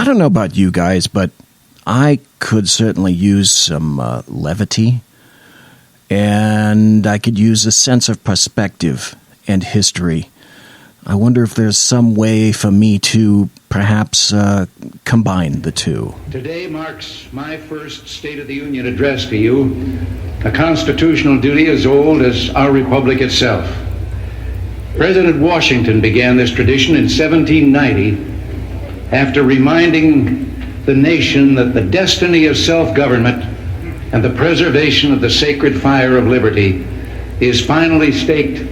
I don't know about you guys, but I could certainly use some levity, and I could use a sense of perspective and history. I wonder if there's some way for me to perhaps combine the two. Today marks my first State of the Union address to you, a constitutional duty as old as our republic itself. President Washington began this tradition in 1790 after reminding the nation that the destiny of self-government and the preservation of the sacred fire of liberty is finally staked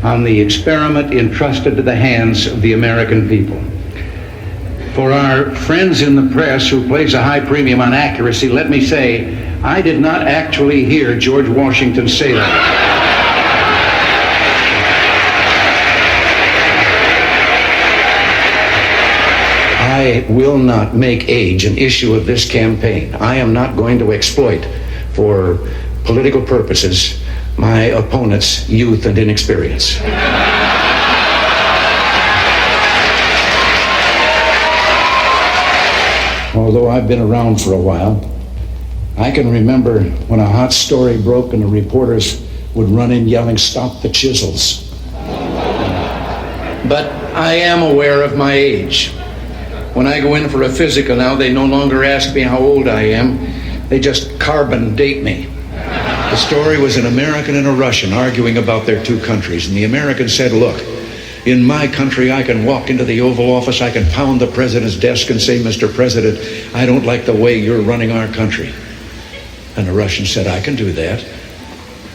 on the experiment entrusted to the hands of the American people. For our friends in the press who place a high premium on accuracy, let me say, I did not actually hear George Washington say that. I will not make age an issue of this campaign. I am not going to exploit for political purposes my opponent's youth and inexperience. Although I've been around for a while, I can remember when a hot story broke and the reporters would run in yelling, "Stop the chisels." But I am aware of my age. When I go in for a physical now, they no longer ask me how old I am. They just carbon date me. The story was an American and a Russian arguing about their two countries. And the American said, "Look, in my country, I can walk into the Oval Office, I can pound the president's desk and say, 'Mr. President, I don't like the way you're running our country.'" And the Russian said, "I can do that."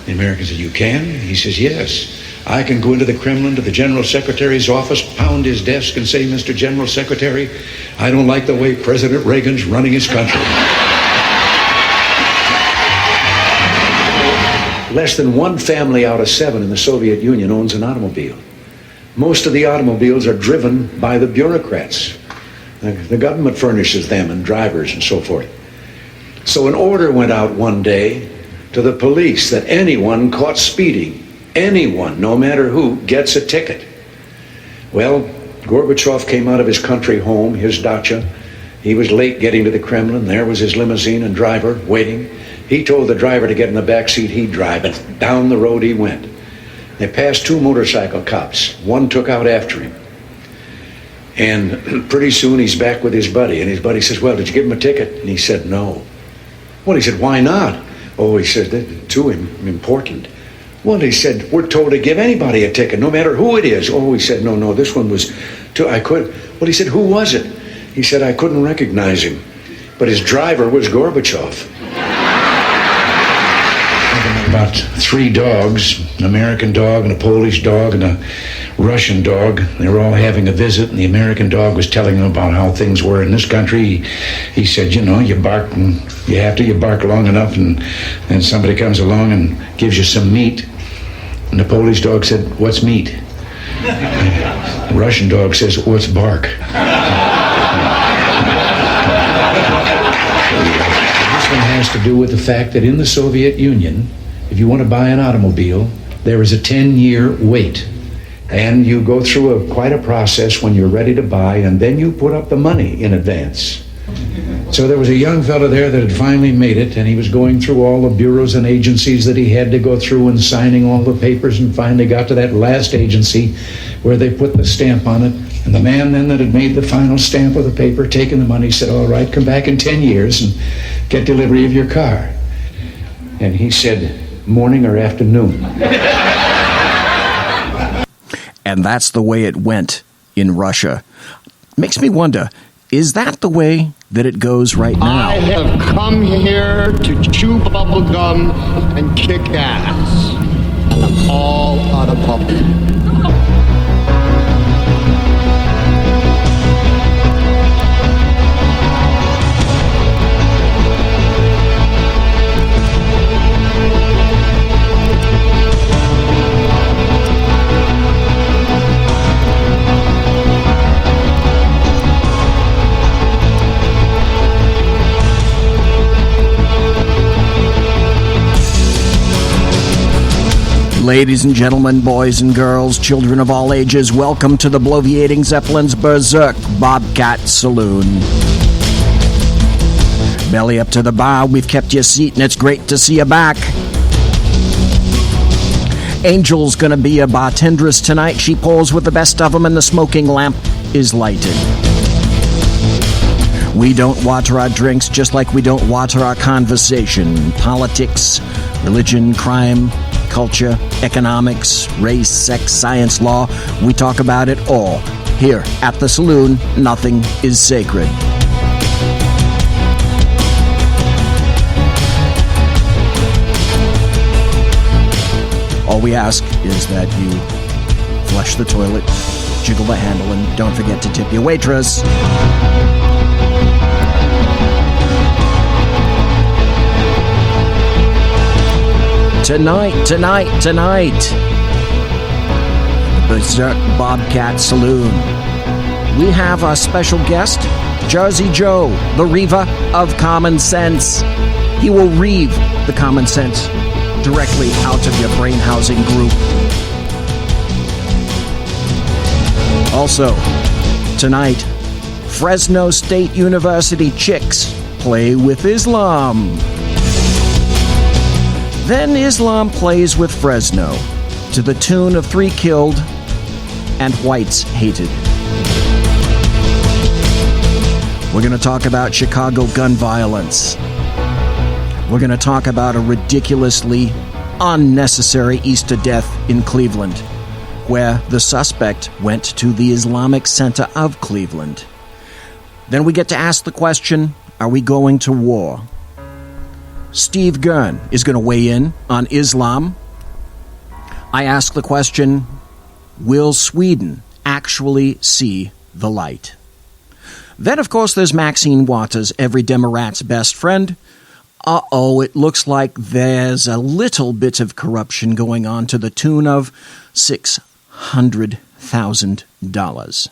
The American said, "You can?" He says, "Yes. I can go into the Kremlin to the General Secretary's office, pound his desk and say, 'Mr. General Secretary, I don't like the way President Reagan's running his country.'" Less than one family out of 7 in the Soviet Union owns an automobile. Most of the automobiles are driven by the bureaucrats. The government furnishes them and drivers and so forth. So an order went out one day to the police that anyone caught speeding, anyone, no matter who, gets a ticket. Well, Gorbachev came out of his country home, his dacha. He was late getting to the Kremlin. There was his limousine and driver waiting. He told the driver to get in the back seat, he'd drive, and down the road he went. They passed 2 motorcycle cops. One took out after him. And pretty soon he's back with his buddy, and his buddy says, "Well, did you give him a ticket?" And he said, "No." Well, he said, "Why not?" Oh, he said, "To him, important." Well, he said, "We're told to give anybody a ticket, no matter who it is." Oh, he said, no, this one was I could. Well, he said, "Who was it?" He said, "I couldn't recognize him, but his driver was Gorbachev." About 3 dogs, an American dog and a Polish dog and a Russian dog. They were all having a visit, and the American dog was telling them about how things were in this country. He said, you bark, and you bark long enough, and then somebody comes along and gives you some meat. And the Polish dog said, "What's meat?" The Russian dog says, "What's bark?" This one has to do with the fact that in the Soviet Union, if you want to buy an automobile, there is a 10-year wait. And you go through quite a process when you're ready to buy, and then you put up the money in advance. So there was a young fellow there that had finally made it, and he was going through all the bureaus and agencies that he had to go through and signing all the papers, and finally got to that last agency where they put the stamp on it. And the man then that had made the final stamp of the paper, taking the money, said, "All right, come back in 10 years and get delivery of your car." And he said, "Morning or afternoon?" And that's the way it went in Russia. Makes me wonder, is that the way that it goes right now? I have come here to chew bubble gum and kick ass. And I'm all out of bubble. Ladies and gentlemen, boys and girls, children of all ages, welcome to the Bloviating Zeppelin's Berserk Bobcat Saloon. Belly up to the bar, we've kept you a seat, and it's great to see you back. Angel's gonna be a bartendress tonight. She pours with the best of them, and the smoking lamp is lighted. We don't water our drinks just like we don't water our conversation. Politics, religion, crime, culture, economics, race, sex, science, law. We talk about it all. Here at the saloon, nothing is sacred. All we ask is that you flush the toilet, jiggle the handle, and don't forget to tip your waitress. Tonight, the Berserk Bobcat Saloon. We have our special guest, Jersey Joe, the Reaver of Common Sense. He will reave the common sense directly out of your brain housing group. Also, tonight, Fresno State University chicks play with Islam. Then Islam plays with Fresno to the tune of 3 killed and whites hated. We're going to talk about Chicago gun violence. We're going to talk about a ridiculously unnecessary Easter death in Cleveland, where the suspect went to the Islamic Center of Cleveland. Then we get to ask the question, are we going to war? Steve Gern is going to weigh in on Islam. I ask the question, will Sweden actually see the light? Then, of course, there's Maxine Waters, every Democrat's best friend. It looks like there's a little bit of corruption going on to the tune of $600,000.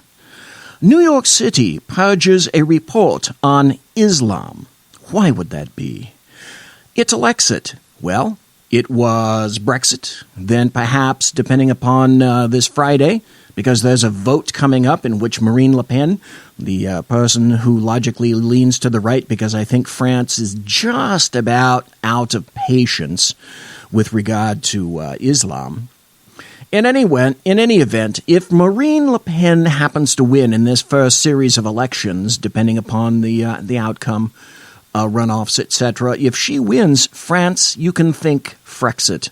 New York City purges a report on Islam. Why would that be? Italexit. Well, it was Brexit. Then perhaps, depending upon this Friday, because there's a vote coming up in which Marine Le Pen, the person who logically leans to the right, because I think France is just about out of patience with regard to Islam. In any event, if Marine Le Pen happens to win in this first series of elections, depending upon the outcome, runoffs, etc., if she wins France, you can think Frexit.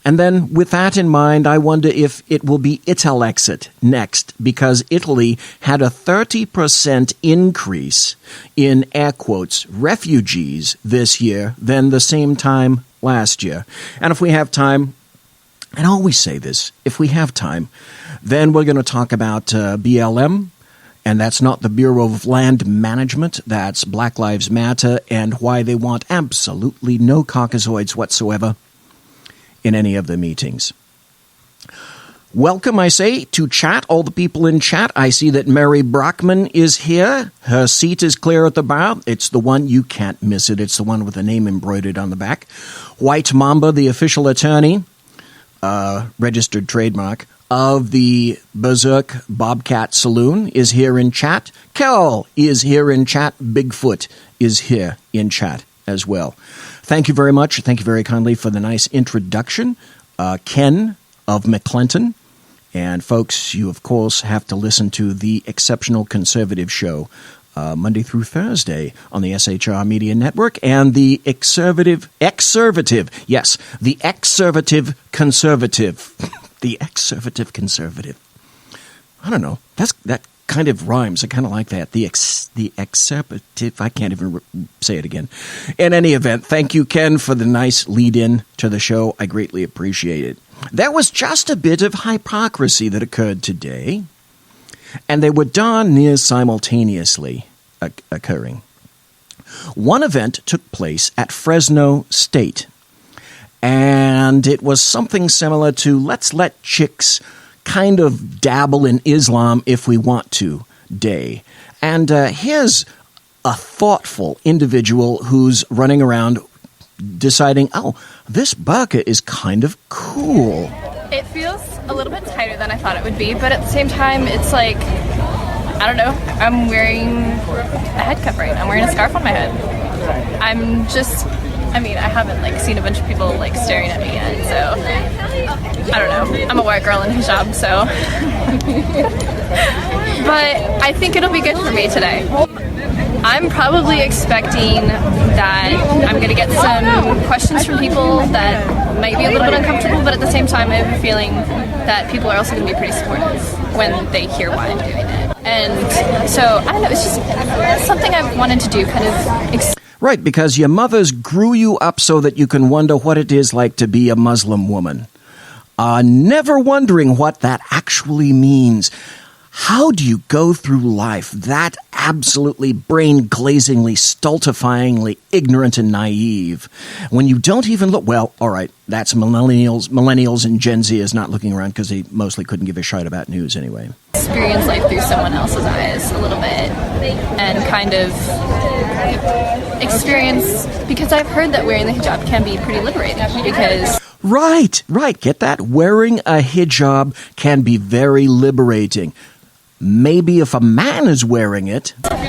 And then, with that in mind, I wonder if it will be Italexit next, because Italy had a 30% increase in, air quotes, refugees this year than the same time last year. And if we have time, and I always say this, if we have time, then we're going to talk about BLM, and that's not the Bureau of Land Management, that's Black Lives Matter, and why they want absolutely no Caucasoids whatsoever in any of the meetings. Welcome, I say, to chat, all the people in chat. I see that Mary Brockman is here. Her seat is clear at the bar. It's the one, you can't miss it. It's the one with the name embroidered on the back. White Mamba, the official attorney, registered trademark, of the Berserk Bobcat Saloon is here in chat. Kel is here in chat. Bigfoot is here in chat as well. Thank you very much. Thank you very kindly for the nice introduction. Ken of McClinton. And folks, you of course have to listen to the Exceptional Conservative Show Monday through Thursday on the SHR Media Network, and the Exservative Conservative. The Exservative Conservative. I don't know. That kind of rhymes. I kind of like that. The Exservative. I can't even say it again. In any event, thank you, Ken, for the nice lead-in to the show. I greatly appreciate it. There was just a bit of hypocrisy that occurred today, and they were darn near simultaneously occurring. One event took place at Fresno State, and it was something similar to let's let chicks kind of dabble in Islam if we want to day. And here's a thoughtful individual who's running around deciding, oh, this burqa is kind of cool. It feels a little bit tighter than I thought it would be, but at the same time, it's like, I don't know, I'm wearing a head covering. I'm wearing a scarf on my head. I haven't seen a bunch of people staring at me yet, so I don't know. I'm a white girl in hijab, so. But I think it'll be good for me today. I'm probably expecting that I'm going to get some questions from people that might be a little bit uncomfortable, but at the same time I have a feeling that people are also going to be pretty supportive when they hear why I'm doing it. And so, I don't know, it's just something I've wanted to do, kind of Right, because your mothers grew you up so that you can wonder what it is like to be a Muslim woman. Never wondering what that actually means. How do you go through life that absolutely brain-glazingly, stultifyingly ignorant and naive when you don't even look? Well, all right, that's millennials and Gen Z is not looking around because they mostly couldn't give a shit about news anyway. Experience life through someone else's eyes a little bit and kind of experience, because I've heard that wearing the hijab can be pretty liberating because... Right, get that? Wearing a hijab can be very liberating. Maybe if a man is wearing it gives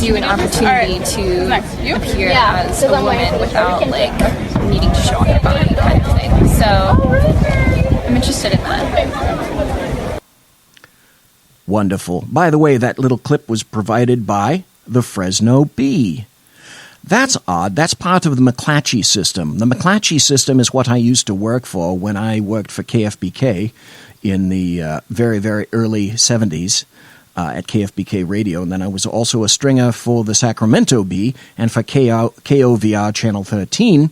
you an opportunity to appear as a woman without needing to show off your body kind of thing. So I'm interested in that. Wonderful. By the way, that little clip was provided by the Fresno Bee. That's odd. That's part of the McClatchy system. The McClatchy system is what I used to work for when I worked for KFBK in the very, very early 70s at KFBK Radio. And then I was also a stringer for the Sacramento Bee and for KOVR Channel 13.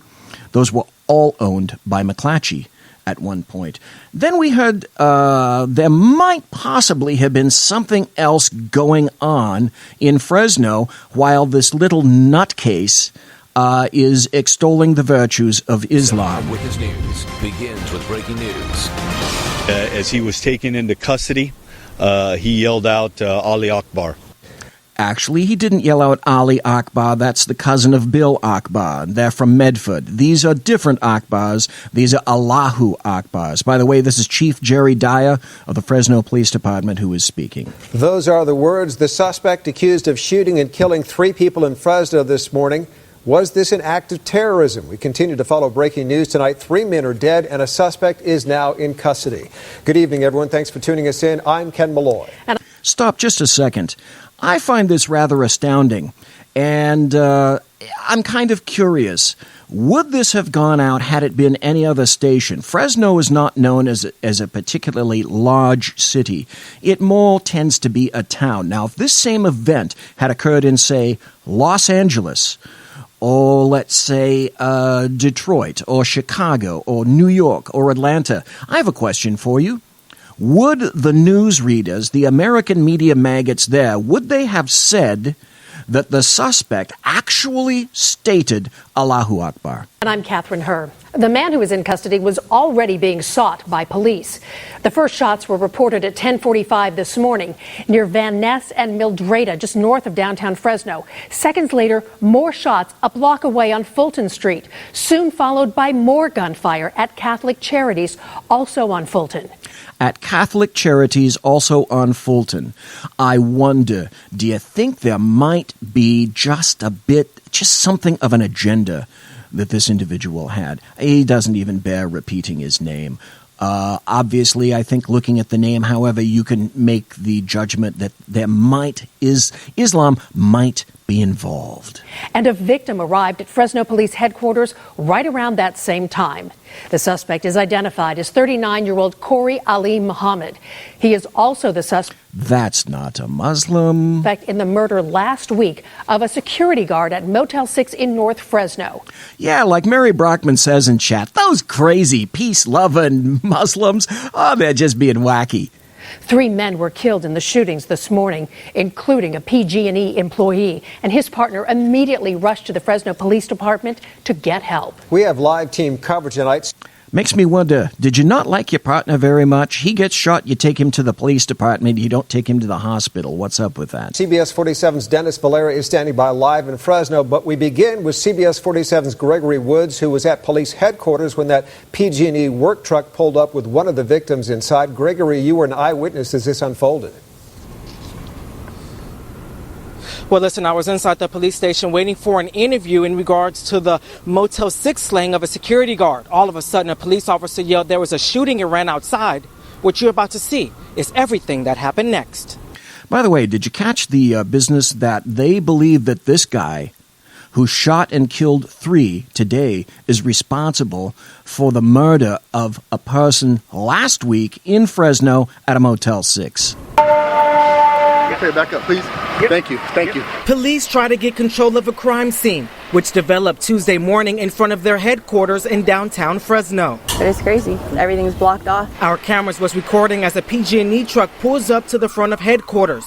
Those were all owned by McClatchy at one point. Then we heard there might possibly have been something else going on in Fresno while this little nutcase is extolling the virtues of Islam. Witness News begins with breaking news. As he was taken into custody, he yelled out, Ali Akbar. Actually, he didn't yell out Ali Akbar. That's the cousin of Bill Akbar. They're from Medford. These are different Akbars. These are Allahu Akbars. By the way, this is Chief Jerry Dyer of the Fresno Police Department who is speaking. Those are the words. The suspect accused of shooting and killing 3 people in Fresno this morning. Was this an act of terrorism? We continue to follow breaking news tonight. 3 men are dead and a suspect is now in custody. Good evening, everyone. Thanks for tuning us in. I'm Ken Malloy. Stop just a second. I find this rather astounding, and I'm kind of curious. Would this have gone out had it been any other station? Fresno is not known as a particularly large city. It more tends to be a town. Now, if this same event had occurred in, say, Los Angeles, or let's say Detroit, or Chicago, or New York, or Atlanta, I have a question for you. Would the newsreaders, the American media maggots there, would they have said that the suspect actually stated Allahu Akbar? And I'm Catherine Herr. The man who is in custody was already being sought by police. The first shots were reported at 10:45 this morning near Van Ness and Mildreda, just north of downtown Fresno. Seconds later, more shots a block away on Fulton Street, soon followed by more gunfire at Catholic Charities, also on Fulton. At Catholic Charities, also on Fulton. I wonder, do you think there might be just something of an agenda that this individual had? He doesn't even bear repeating his name. Obviously, I think looking at the name, however, you can make the judgment that Islam might be involved. And a victim arrived at Fresno Police headquarters right around that same time. The suspect is identified as 39-year-old Corey Ali Muhammad. He is also the suspect. That's not a Muslim. In the murder last week of a security guard at Motel 6 in North Fresno. Yeah, like Mary Brockman says in chat, those crazy peace-loving Muslims, they're just being wacky. 3 men were killed in the shootings this morning, including a PG&E employee, and his partner immediately rushed to the Fresno Police Department to get help. We have live team coverage tonight. Makes me wonder, did you not like your partner very much? He gets shot, you take him to the police department, you don't take him to the hospital. What's up with that? CBS 47's Dennis Valera is standing by live in Fresno, but we begin with CBS 47's Gregory Woods, who was at police headquarters when that PG&E work truck pulled up with one of the victims inside. Gregory, you were an eyewitness as this unfolded. Well, listen, I was inside the police station waiting for an interview in regards to the Motel 6 slaying of a security guard. All of a sudden, a police officer yelled there was a shooting and ran outside. What you're about to see is everything that happened next. By the way, did you catch the business that they believe that this guy who shot and killed 3 today is responsible for the murder of a person last week in Fresno at a Motel 6? Okay, back up, please. Yep. Thank you. Police try to get control of a crime scene, which developed Tuesday morning in front of their headquarters in downtown Fresno. It's crazy. Everything's blocked off. Our cameras was recording as a PG&E truck pulls up to the front of headquarters.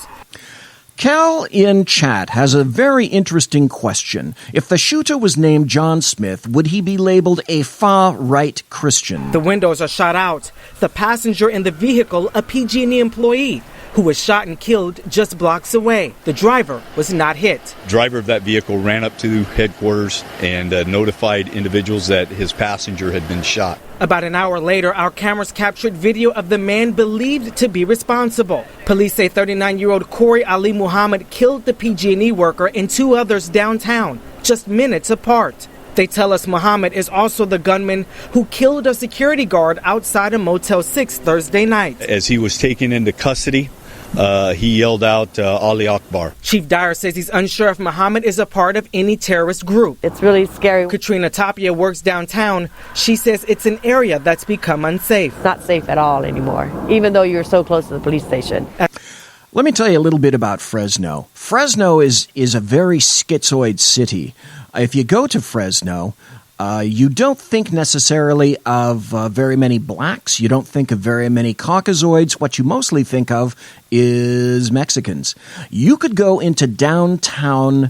Cal in chat has a very interesting question. If the shooter was named John Smith, would he be labeled a far-right Christian? The windows are shot out. The passenger in the vehicle, a PG&E employee, who was shot and killed just blocks away. The driver was not hit. Driver of that vehicle ran up to headquarters and notified individuals that his passenger had been shot. About an hour later, our cameras captured video of the man believed to be responsible. Police say 39-year-old Corey Ali Muhammad killed the PG&E worker and 2 others downtown, just minutes apart. They tell us Muhammad is also the gunman who killed a security guard outside a Motel 6 Thursday night. As he was taken into custody, he yelled out, Ali Akbar. Chief Dyer says he's unsure if Muhammad is a part of any terrorist group. It's really scary. Katrina Tapia works downtown. She says it's an area that's become unsafe. It's not safe at all anymore, even though you're so close to the police station. Let me tell you a little bit about Fresno. Fresno is a very schizoid city. If you go to Fresno, you don't think necessarily of very many blacks. You don't think of very many Caucasoids. What you mostly think of is Mexicans. You could go into downtown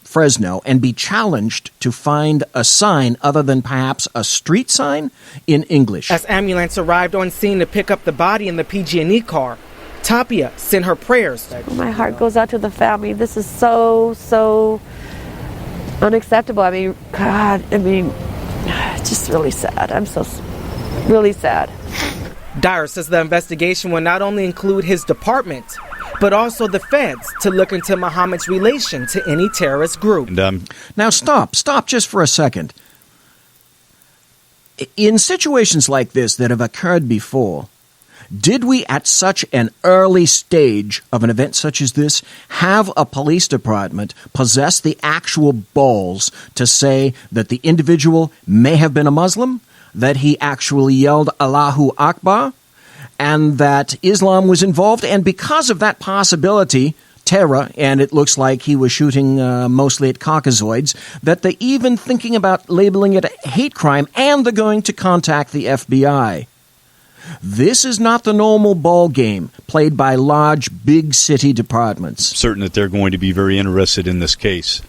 Fresno and be challenged to find a sign other than perhaps a street sign in English. As ambulance arrived on scene to pick up the body in the PG&E car, Tapia sent her prayers. My heart goes out to the family. This is so unacceptable. It's just really sad. I'm so really sad. Dyer says the investigation will not only include his department, but also the feds to look into Muhammad's relation to any terrorist group. Now stop just for a second. In situations like this that have occurred before, did we, at such an early stage of an event such as this, have a police department possess the actual balls to say that the individual may have been a Muslim, that he actually yelled Allahu Akbar, and that Islam was involved, and because of that possibility, terror, and it looks like he was shooting mostly at Caucasoids, that they're even thinking about labeling it a hate crime, and they're going to contact the FBI. This is not the normal ball game played by large, big city departments. Certain that they're going to be very interested in this case.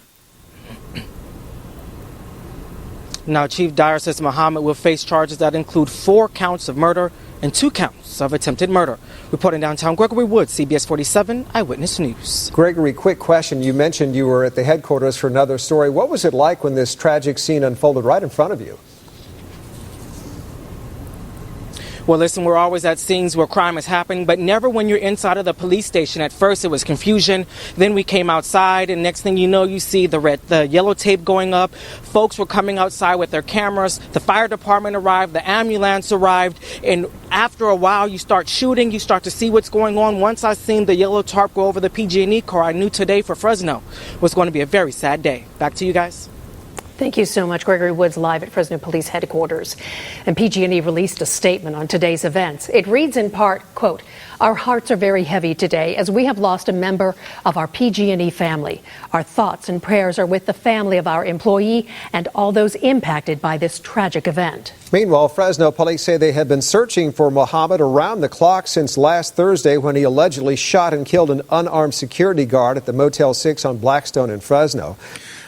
Now, Chief Dyer says Muhammad will face charges that include 4 counts of murder and 2 counts of attempted murder. Reporting downtown, Gregory Woods, CBS 47 Eyewitness News. Gregory, quick question. You mentioned you were at the headquarters for another story. What was it like when this tragic scene unfolded right in front of you? Well, listen, we're always at scenes where crime is happening, but never when you're inside of the police station. At first, it was confusion. Then we came outside, and next thing you know, you see the yellow tape going up. Folks were coming outside with their cameras. The fire department arrived. The ambulance arrived. And after a while, you start shooting. You start to see what's going on. Once I seen the yellow tarp go over the PG&E car, I knew today for Fresno was going to be a very sad day. Back to you guys. Thank you so much. Gregory Woods live at Fresno Police Headquarters. And PG&E released a statement on today's events. It reads in part, quote, "Our hearts are very heavy today as we have lost a member of our PG&E family. Our thoughts and prayers are with the family of our employee and all those impacted by this tragic event." Meanwhile, Fresno police say they have been searching for Muhammad around the clock since last Thursday when he allegedly shot and killed an unarmed security guard at the Motel 6 on Blackstone in Fresno.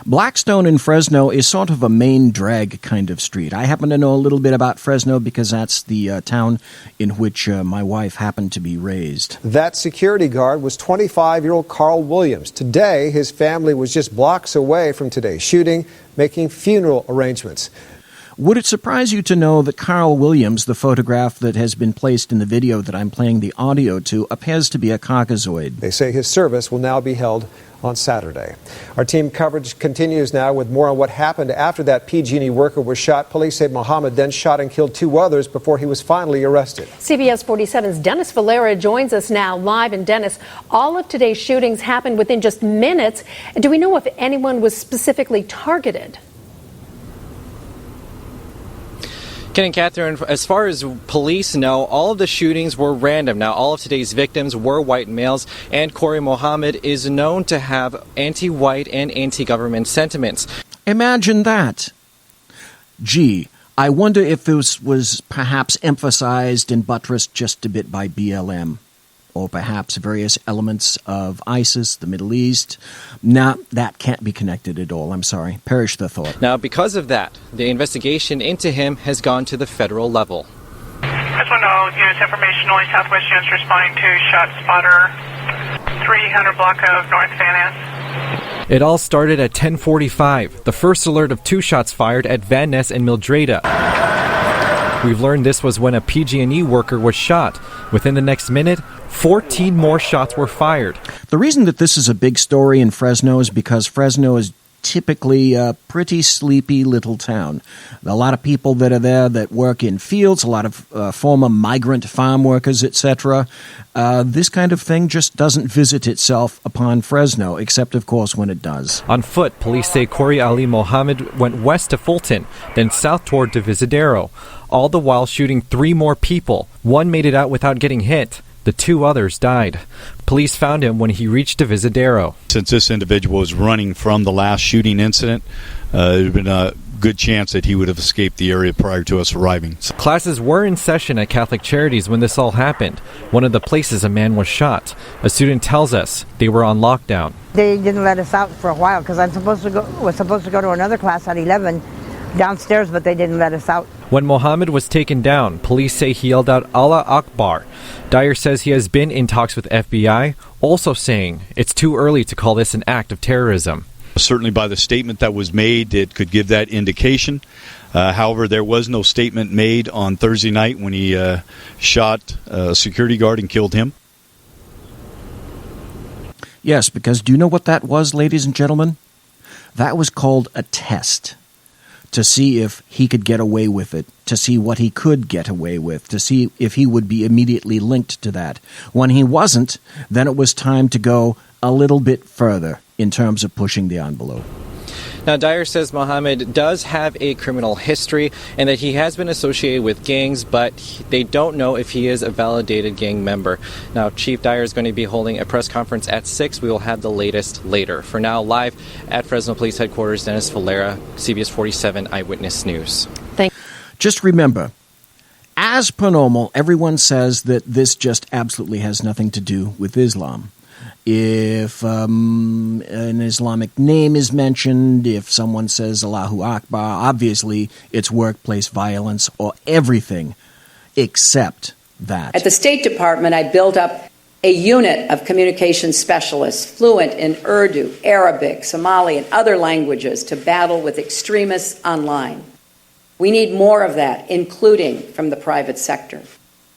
Blackstone in Fresno is sort of a main drag kind of street. I happen to know a little bit about Fresno because that's the town in which my wife happened to be raised. That security guard was 25-year-old Carl Williams. Today, his family was just blocks away from today's shooting, making funeral arrangements. Would it surprise you to know that Carl Williams, the photograph that has been placed in the video that I'm playing the audio to, appears to be a Caucasoid? They say his service will now be held on Saturday. Our team coverage continues now with more on what happened after that PG&E worker was shot. Police say Mohammed then shot and killed 2 others before he was finally arrested. CBS 47's Dennis Valera joins us now live. And Dennis, all of today's shootings happened within just minutes. Do we know if anyone was specifically targeted? Ken and Catherine, as far as police know, all of the shootings were random. Now, all of today's victims were white males, and Corey Mohammed is known to have anti-white and anti-government sentiments. Imagine that. Gee, I wonder if this was perhaps emphasized and buttressed just a bit by BLM. Or perhaps various elements of ISIS, the Middle East. Nah, that can't be connected at all. I'm sorry. Perish the thought. Now, because of that, the investigation into him has gone to the federal level. Fresno Units Information, only Southwest Units responding to shot spotter 300 block of North Van Ness. It all started at 10:45. The first alert of 2 shots fired at Van Ness and Mildreda. We've learned this was when a PG&E worker was shot. Within the next minute, 14 more shots were fired. The reason that this is a big story in Fresno is because Fresno is typically a pretty sleepy little town. A lot of people that are there that work in fields, a lot of former migrant farm workers, etc. This kind of thing just doesn't visit itself upon Fresno, except, of course, when it does. On foot, police say Corey Ali Mohammed went west to Fulton, then south toward Divisadero, all the while shooting 3 more people. 1 made it out without getting hit. The 2 others died. Police found him when he reached Divisadero. Since this individual was running from the last shooting incident, there had been a good chance that he would have escaped the area prior to us arriving. Classes were in session at Catholic Charities when this all happened. One of the places a man was shot. A student tells us they were on lockdown. They didn't let us out for a while because I was supposed to go to another class at 11 downstairs, but they didn't let us out. When Mohammed was taken down, police say he yelled out Allah Akbar. Dyer says he has been in talks with FBI, also saying it's too early to call this an act of terrorism. Certainly by the statement that was made, it could give that indication. However, there was no statement made on Thursday night when he shot a security guard and killed him. Yes, because do you know what that was, ladies and gentlemen? That was called a test. To see if he could get away with it, to see what he could get away with, to see if he would be immediately linked to that. When he wasn't, then it was time to go a little bit further in terms of pushing the envelope. Now, Dyer says Mohammed does have a criminal history and that he has been associated with gangs, but they don't know if he is a validated gang member. Now, Chief Dyer is going to be holding a press conference at 6. We will have the latest later. For now, live at Fresno Police Headquarters, Dennis Valera, CBS 47 Eyewitness News. Just remember, as per normal, everyone says that this just absolutely has nothing to do with Islam. If an Islamic name is mentioned, if someone says Allahu Akbar, obviously it's workplace violence or everything except that. At the State Department, I built up a unit of communication specialists fluent in Urdu, Arabic, Somali, and other languages to battle with extremists online. We need more of that, including from the private sector.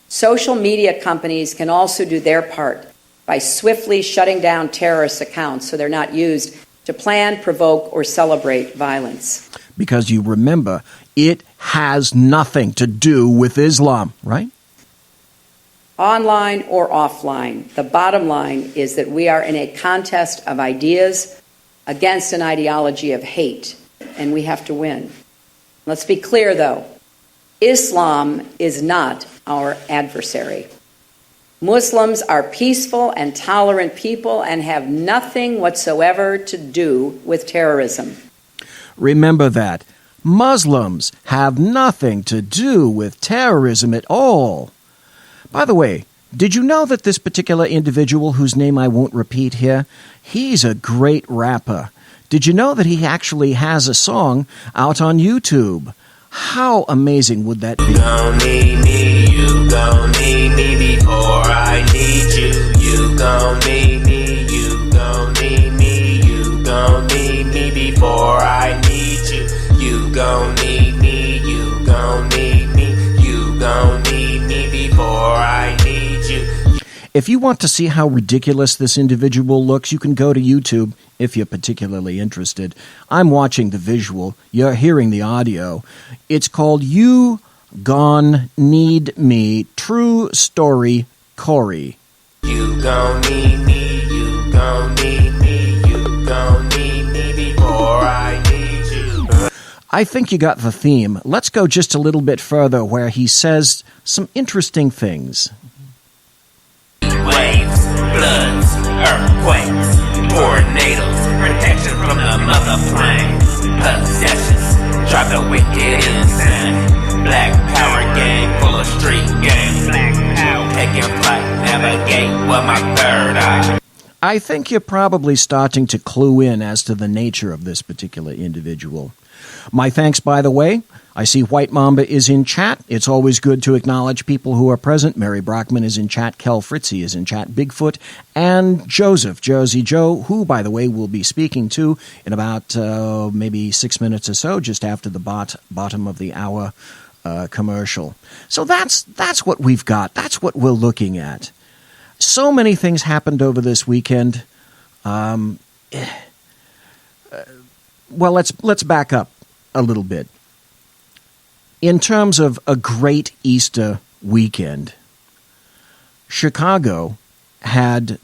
Social media companies can also do their part by swiftly shutting down terrorist accounts so they're not used to plan, provoke, or celebrate violence. Because you remember, it has nothing to do with Islam, right? Online or offline, the bottom line is that we are in a contest of ideas against an ideology of hate, and we have to win. Let's be clear, though. Islam is not our adversary. Muslims are peaceful and tolerant people and have nothing whatsoever to do with terrorism. Remember that. Muslims have nothing to do with terrorism at all. By the way, did you know that this particular individual, whose name I won't repeat here, he's a great rapper. Did you know that he actually has a song out on YouTube? How amazing would that be? You gon' need me, you gon' need me before I need you. You gon' need me, you gon' need me, you gon' need me before I need you. You gon' need me, you gon' need me, you gon' need me before I need you. If you want to see how ridiculous this individual looks, you can go to YouTube if you're particularly interested. I'm watching the visual. You're hearing the audio. It's called You Gon' Need Me, True Story Corey. You gon' need me, you gon' need me, you gon' need me before I need you. I think you got the theme. Let's go just a little bit further where he says some interesting things. Waves, floods, earthquakes, tornadoes, protection from the mother plane, possessions, drive the wicked insane, black power gang full of street gang, black power, taking flight, navigate with my third eye. I think you're probably starting to clue in as to the nature of this particular individual. My thanks, by the way. I see White Mamba is in chat. It's always good to acknowledge people who are present. Mary Brockman is in chat. Kel Fritzy is in chat. Bigfoot and Joseph, Jersey Joe, who, by the way, we'll be speaking to in about maybe 6 minutes or so, just after the bottom of the hour commercial. So that's what we've got. That's what we're looking at. So many things happened over this weekend. Well, let's back up a little bit. In terms of a great Easter weekend, Chicago had,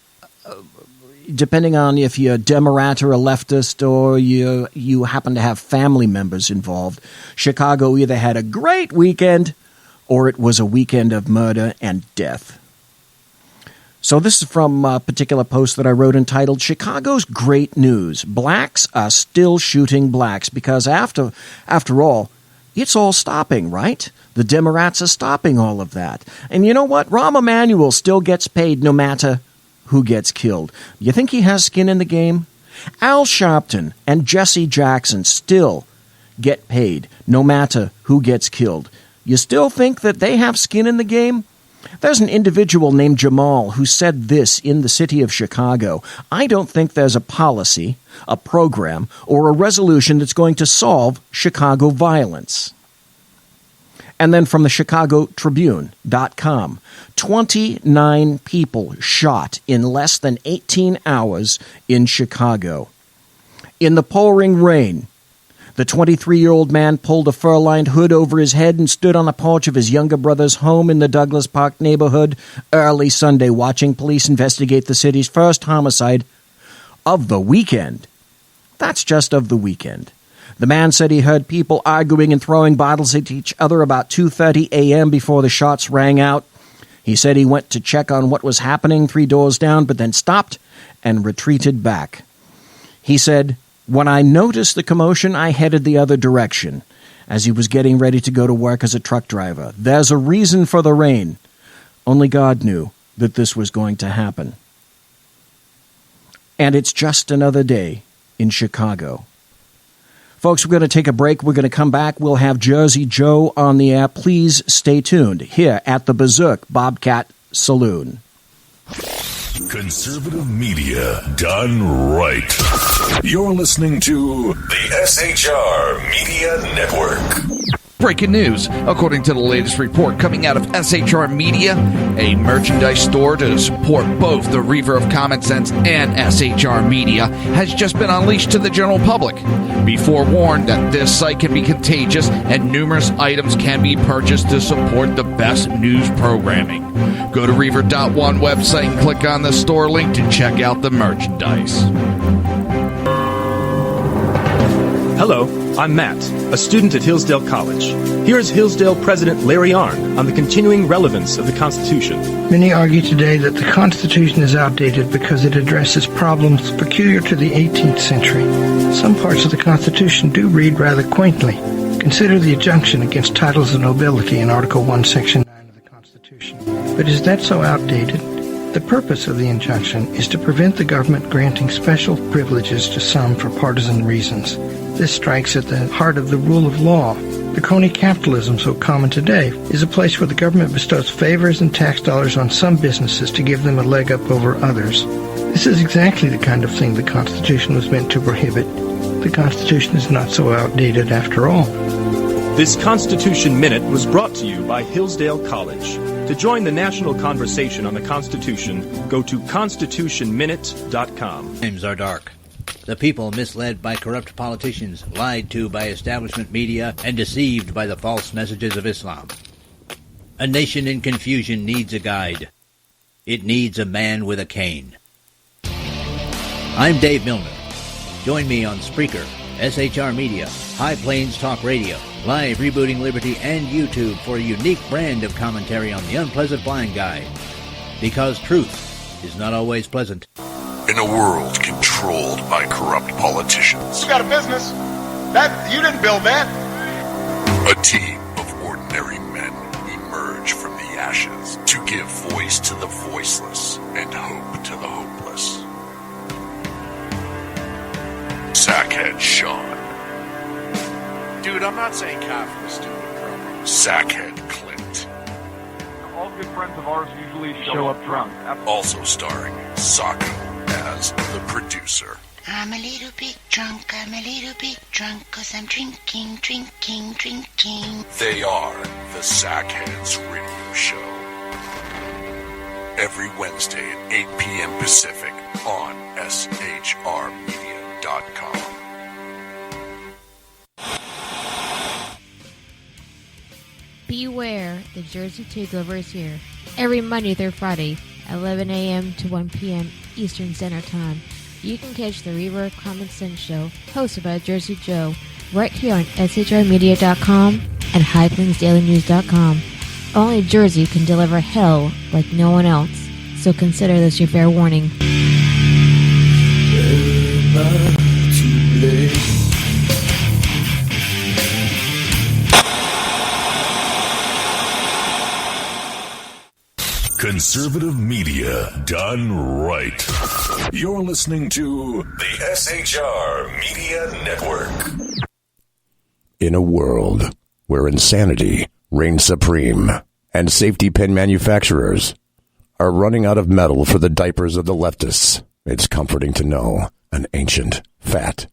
depending on if you're a Democrat or a leftist or you happen to have family members involved, Chicago either had a great weekend or it was a weekend of murder and death. So this is from a particular post that I wrote entitled, Chicago's Great News. Blacks are still shooting blacks because after all, it's all stopping, right? The Democrats are stopping all of that. And you know what? Rahm Emanuel still gets paid no matter who gets killed. You think he has skin in the game? Al Sharpton and Jesse Jackson still get paid no matter who gets killed. You still think that they have skin in the game? There's an individual named Jamal who said this in the city of Chicago. I don't think there's a policy, a program, or a resolution that's going to solve Chicago violence. And then from the ChicagoTribune.com, 29 people shot in less than 18 hours in Chicago. In the pouring rain, the 23-year-old man pulled a fur-lined hood over his head and stood on the porch of his younger brother's home in the Douglas Park neighborhood early Sunday, watching police investigate the city's first homicide of the weekend. That's just of the weekend. The man said he heard people arguing and throwing bottles at each other about 2:30 a.m. before the shots rang out. He said he went to check on what was happening 3 doors down, but then stopped and retreated back. He said, when I noticed the commotion, I headed the other direction, as he was getting ready to go to work as a truck driver. There's a reason for the rain. Only God knew that this was going to happen. And it's just another day in Chicago. Folks, we're going to take a break. We're going to come back. We'll have Jersey Joe on the air. Please stay tuned here at the Berserk Bobcat Saloon. Conservative media done right. You're listening to the SHR Media Network. Breaking news. According to the latest report coming out of SHR Media, a merchandise store to support both the Reaver of Common Sense and SHR Media has just been unleashed to the general public. Be forewarned that this site can be contagious and numerous items can be purchased to support the best news programming. Go to Reaver.one website and click on the store link to check out the merchandise. Hello, I'm Matt, a student at Hillsdale College. Here is Hillsdale President Larry Arnn on the continuing relevance of the Constitution. Many argue today that the Constitution is outdated because it addresses problems peculiar to the 18th century. Some parts of the Constitution do read rather quaintly. Consider the injunction against titles of nobility in Article 1, Section 9 of the Constitution. But is that so outdated? The purpose of the injunction is to prevent the government granting special privileges to some for partisan reasons. This strikes at the heart of the rule of law. The crony capitalism so common today is a place where the government bestows favors and tax dollars on some businesses to give them a leg up over others. This is exactly the kind of thing the Constitution was meant to prohibit. The Constitution is not so outdated after all. This Constitution Minute was brought to you by Hillsdale College. To join the national conversation on the Constitution, go to constitutionminute.com. Times are dark. The people misled by corrupt politicians, lied to by establishment media, and deceived by the false messages of Islam. A nation in confusion needs a guide. It needs a man with a cane. I'm Dave Milner. Join me on Spreaker, SHR Media, High Plains Talk Radio, Live Rebooting Liberty, and YouTube for a unique brand of commentary on the unpleasant blind guide. Because truth is not always pleasant. In a world controlled by corrupt politicians, You got a business. That you didn't build that. a team of ordinary men emerge from the ashes to give voice to the voiceless and hope to the hopeless. Sackhead Sean, Dude, I'm not saying Kafka is stupid, bro. Sackhead Clint, All good friends of ours usually show up drunk. also starring Sako as the producer. I'm a little bit drunk, 'cause I'm drinking. They are the Sackheads Radio Show. Every Wednesday at 8 p.m. Pacific on SHRmedia.com. Beware, the Jersey Takeover is here. Every Monday through Friday, 11 a.m. to 1 p.m. Eastern Standard Time. You can catch the Reaver of Common Sense show, hosted by Jersey Joe, right here on SHRmedia.com and HighPlainsDailyNews.com. Only Jersey can deliver hell like no one else, so consider this your fair warning. Conservative media done right. You're listening to the SHR Media Network. In a world where insanity reigns supreme and safety pin manufacturers are running out of metal for the diapers of the leftists, it's comforting to know an ancient, fat,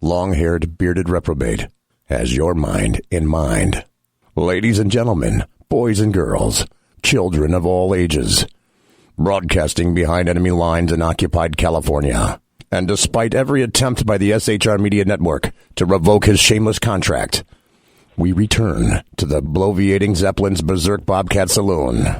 long-haired, bearded reprobate has your mind in mind. Ladies and gentlemen, boys and girls, children of all ages, broadcasting behind enemy lines in occupied California. And despite every attempt by the SHR Media Network to revoke his shameless contract, we return to the bloviating Zeppelin's Berserk Bobcat Saloon.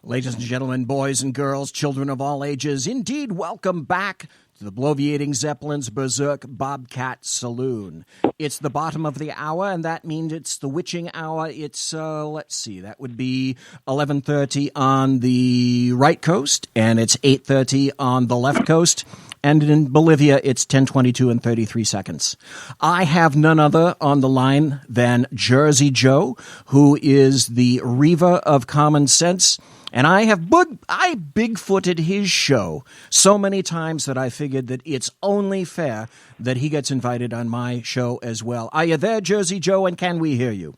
Ladies and gentlemen, boys and girls, children of all ages, indeed, welcome back to the bloviating Zeppelin's Berserk Bobcat Saloon. It's the bottom of the hour, and that means it's the witching hour. It's, let's see, that would be 11:30 on the right coast, and it's 8:30 on the left coast. And in Bolivia, it's 10:22 and 33 seconds. I have none other on the line than Jersey Joe, who is the Reaver of Common Sense. And I bigfooted his show so many times that I figured that it's only fair that he gets invited on my show as well. Are you there, Jersey Joe, and can we hear you?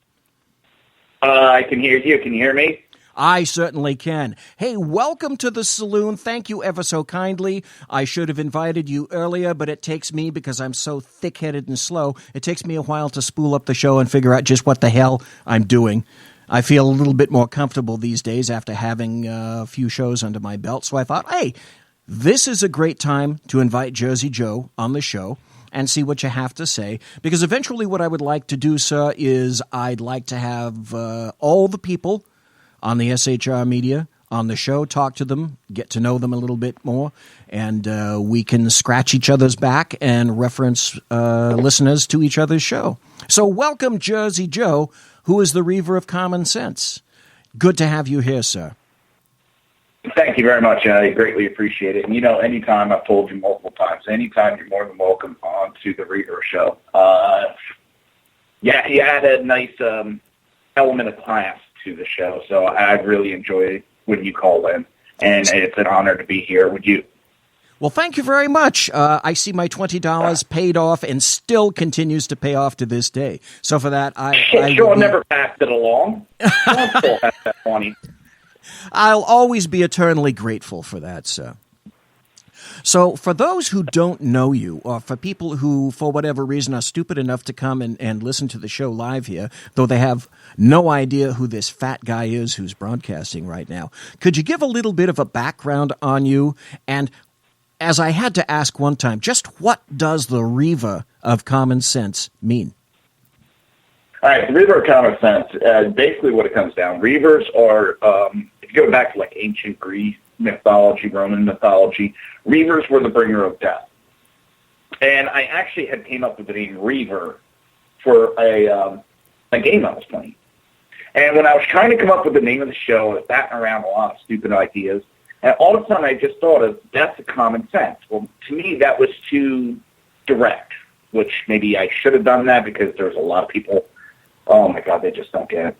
I can hear you. Can you hear me? I certainly can. Hey, welcome to the saloon. Thank you ever so kindly. I should have invited you earlier, but it takes me, because I'm so thick-headed and slow, it takes me a while to spool up the show and figure out just what the hell I'm doing. I feel a little bit more comfortable these days after having a few shows under my belt, so I thought, hey, this is a great time to invite Jersey Joe on the show and see what you have to say, because eventually what I would like to do, sir, is I'd like to have all the people on the SHR Media on the show, talk to them, get to know them a little bit more, and we can scratch each other's back and reference listeners to each other's show. So welcome, Jersey Joe, who is the Reaver of Common Sense. Good to have you here, sir. Thank you very much. I greatly appreciate it. And, you know, anytime, I've told you multiple times, anytime you're more than welcome on to the Reaver Show. Yeah, you had a nice element of class to the show, so I really enjoyed when you called in. and it's an honor to be here with you. Well, thank you very much. I see my $20 paid off and still continues to pay off to this day. So for that, Sean never passed it along. Sean still has that money. I'll always be eternally grateful for that, sir. So for those who don't know you, or for people who, for whatever reason, are stupid enough to come and listen to the show live here, though they have no idea who this fat guy is who's broadcasting right now, could you give a little bit of a background on you? And as I had to ask one time, just what does the Reaver of Common Sense mean? All right, the Reaver of Common Sense, basically what it comes down, Reavers are, if you go back to like ancient Greek mythology, Roman mythology, Reavers were the bringer of death. And I actually had came up with the name Reaver for a game I was playing. And when I was trying to come up with the name of the show, I was batting around a lot of stupid ideas. And all of a sudden I just thought of death of common sense. Well, to me, that was too direct, which maybe I should have done that because there's a lot of people, oh my God, they just don't get it.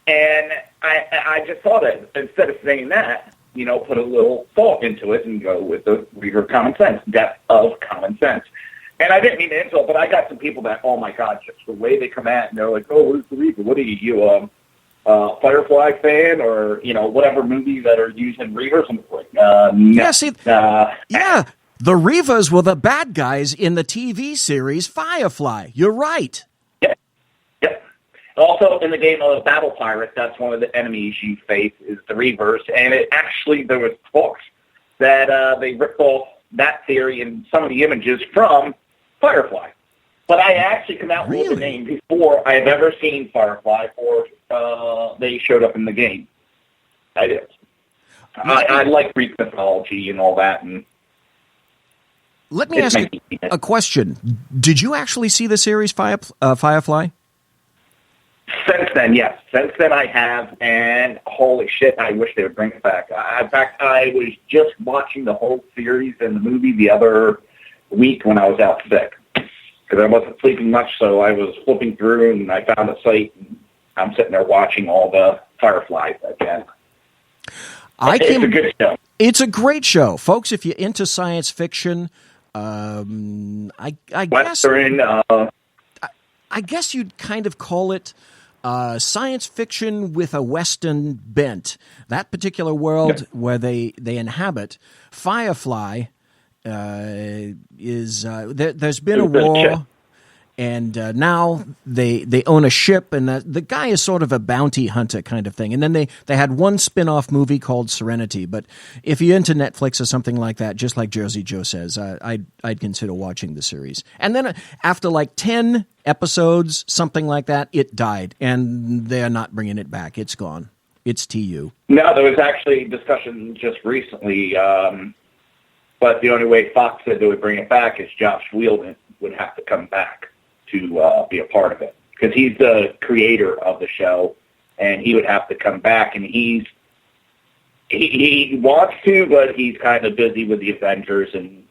And I just thought that instead of saying that, put a little thought into it and go with the Reaver of Common Sense, depth of common sense. And I didn't mean to insult, but I got some people that, oh my God, just the way they come at and they're like, oh, where's the Reaver? What are you, Firefly fan or, whatever movie that are using Reavers? I'm like, no. Yeah, the Reavers were the bad guys in the TV series Firefly. You're right. Yep. Also, in the game of Battle Pirate, that's one of the enemies you face is the Reavers. And there was talks that they ripped off that theory and some of the images from Firefly. But I actually come out with the name before I have ever seen Firefly or they showed up in the game. I did. I like Greek mythology and all that. And let me ask you a question. Did you actually see the series Firefly? Since then, yes. Since then I have, and holy shit, I wish they would bring it back. In fact, I was just watching the whole series and the movie the other week when I was out sick. Because I wasn't sleeping much, so I was flipping through and I found a site and I'm sitting there watching all the Firefly again. It's a good show. It's a great show. Folks, if you're into science fiction, I guess you'd kind of call it science fiction with a Western bent. That particular world where they inhabit, Firefly, is there's been a war, and now they own a ship, and the guy is sort of a bounty hunter kind of thing. And then they had one spin-off movie called Serenity. But if you're into Netflix or something like that, just like Jersey Joe says, I'd consider watching the series. And then after like 10 episodes, something like that, it died, and they're not bringing it back. It's gone. It's TU. No, there was actually discussion just recently. But the only way Fox said they would bring it back is Josh Whedon would have to come back to be a part of it. Because he's the creator of the show, and he would have to come back. And he wants to, but he's kind of busy with the Avengers and,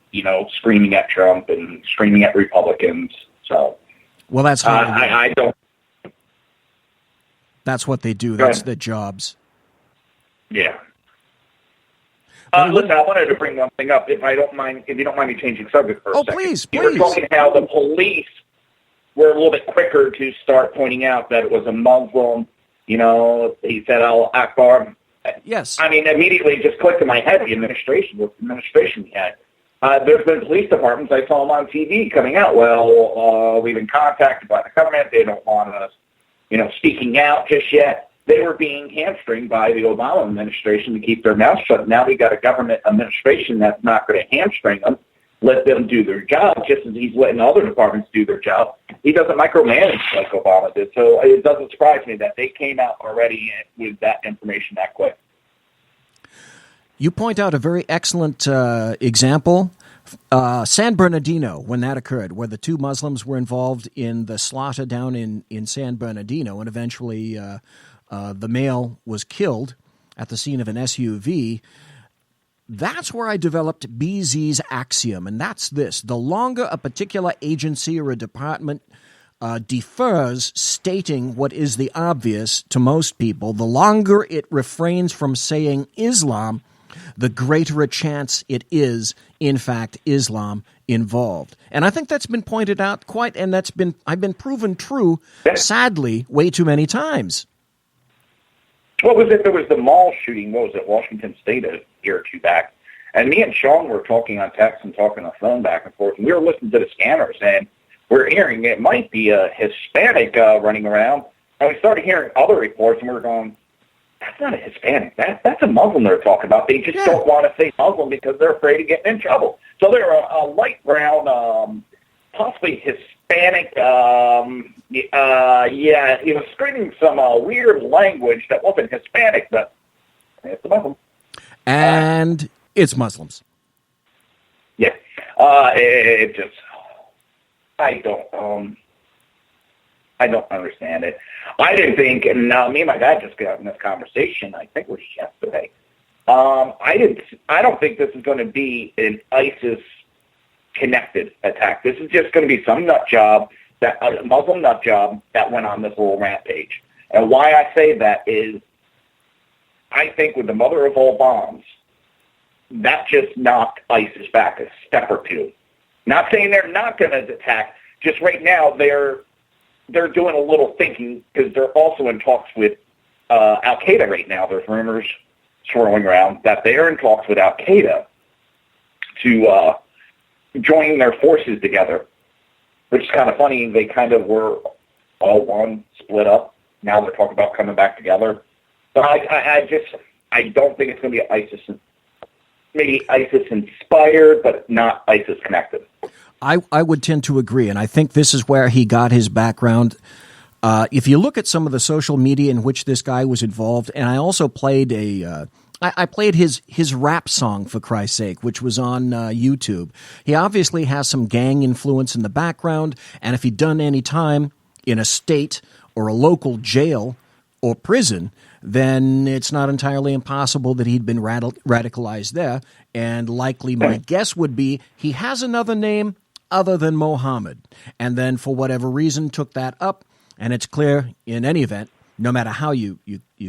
screaming at Trump and screaming at Republicans. So, well, that's how I don't. That's what they do. That's their jobs. Yeah. Listen, I wanted to bring one thing up, if you don't mind me changing subject for a second. Please. You were talking how the police were a little bit quicker to start pointing out that it was a Muslim. He said Al Akbar. Yes. I mean, immediately it just clicked in my head the administration we had. There's been police departments, I saw them on TV coming out. Well, we've been contacted by the government. They don't want us, speaking out just yet. They were being hamstringed by the Obama administration to keep their mouths shut. Now we got a government administration that's not going to hamstring them, let them do their job, just as he's letting other departments do their job. He doesn't micromanage like Obama did. So it doesn't surprise me that they came out already with that information that quick. You point out a very excellent example. San Bernardino, when that occurred, where the two Muslims were involved in the slaughter down in San Bernardino, and eventually the male was killed at the scene of an SUV. That's where I developed BZ's axiom, and that's this. The longer a particular agency or a department defers stating what is the obvious to most people, the longer it refrains from saying Islam, the greater a chance it is, in fact, Islam involved. And I think that's been pointed out I've been proven true, sadly, way too many times. What was it? There was the mall shooting, what was it, Washington State a year or two back. And me and Sean were talking on text and talking on the phone back and forth, and we were listening to the scanners, and we're hearing it might be a Hispanic running around. And we started hearing other reports, and we were going, that's not a Hispanic. That's a Muslim they're talking about. They just don't want to say Muslim because they're afraid of getting in trouble. So they're a light brown, possibly Hispanic. He was screaming some weird language that wasn't Hispanic, but it's a Muslim. And it's Muslims. Yeah. It just, I don't understand it. I didn't think, and me and my dad just got in this conversation, I think it was yesterday. I don't think this is going to be an ISIS-connected attack. This is just going to be some nut job, a Muslim nut job that went on this little rampage. And why I say that is, I think with the mother of all bombs, that just knocked ISIS back a step or two. Not saying they're not going to attack, just right now they're doing a little thinking because they're also in talks with Al-Qaeda right now. There's rumors swirling around that they are in talks with Al-Qaeda to join their forces together, which is kind of funny. They kind of were all one, split up. Now they're talking about coming back together. But I don't think it's going to be ISIS. Maybe ISIS-inspired, but not ISIS-connected. I would tend to agree, and I think this is where he got his background. If you look at some of the social media in which this guy was involved, and I also played I played his rap song, for Christ's sake, which was on YouTube. He obviously has some gang influence in the background, and if he'd done any time in a state or a local jail or prison, then it's not entirely impossible that he'd been radicalized there. And likely my guess would be he has another name other than Mohammed, and then for whatever reason took that up. And it's clear in any event, no matter how you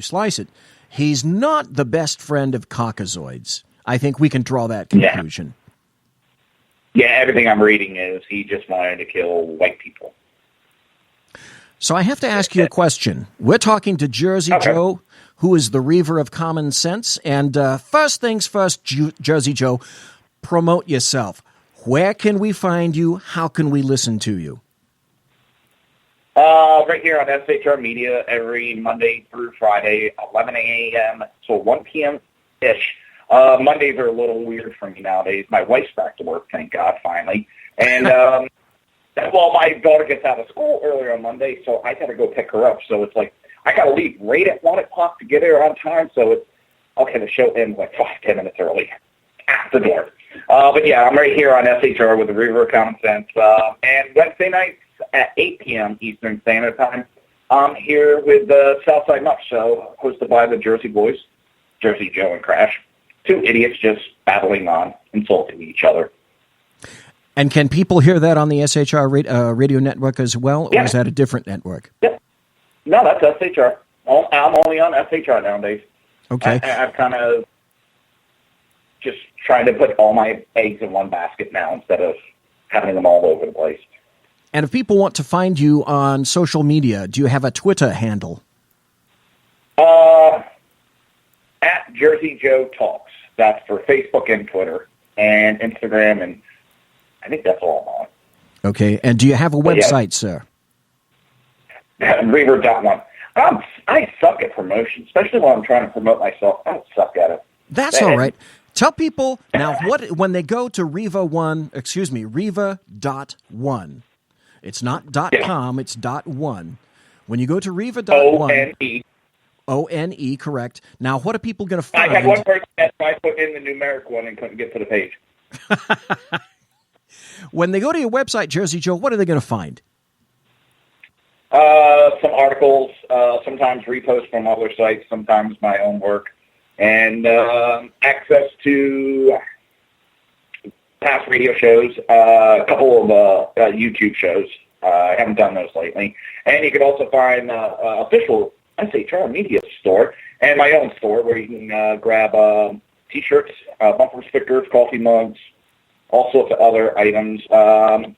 slice it, he's not the best friend of Caucasoids. I think we can draw that conclusion. Yeah, everything I'm reading is he just wanted to kill white people. So I have to ask you a question. We're talking to Jersey Joe, who is the Reaver of Common Sense. And first things first, Jersey Joe, promote yourself. Where can we find you? How can we listen to you? Right here on SHR Media every Monday through Friday, 11 a.m. to 1 p.m.-ish. Mondays are a little weird for me nowadays. My wife's back to work, thank God, finally. And, well, my daughter gets out of school earlier on Monday, so I got to go pick her up. So it's like I got to leave right at 1 o'clock to get her on time. So it's, okay, the show ends like 5-10 minutes early at the door. But, yeah, I'm right here on SHR with the Reaver of Common Sense. And Wednesday nights at 8 p.m. Eastern Standard Time, I'm here with the Southside Much Show, hosted by the Jersey Boys, Jersey Joe and Crash. Two idiots just battling on, insulting each other. And can people hear that on the SHR radio network as well, or is that a different network? Yeah. No, that's SHR. I'm only on SHR nowadays. Okay. I've kind of just trying to put all my eggs in one basket now instead of having them all over the place. And if people want to find you on social media, do you have a Twitter handle? At Jersey Joe Talks. That's for Facebook and Twitter and Instagram, and I think that's all I'm on. Okay. And do you have a website, sir? Reaver.one. I suck at promotion, especially when I'm trying to promote myself. I suck at it. That's all right. Tell people now when they go to Reaver.one, it's not .com, it's .one. When you go to Reaver.one, O-N-E. O-N-E, correct. Now, what are people going to find? I had one person that I put in the numeric one and couldn't get to the page. When they go to your website, Jersey Joe, what are they going to find? Some articles, sometimes reposts from other sites, sometimes my own work, and access to past radio shows, a couple of YouTube shows I haven't done those lately. And you can also find official SHR Media store and my own store where you can grab T-shirts, bumper stickers, coffee mugs, all sorts of other items. Oh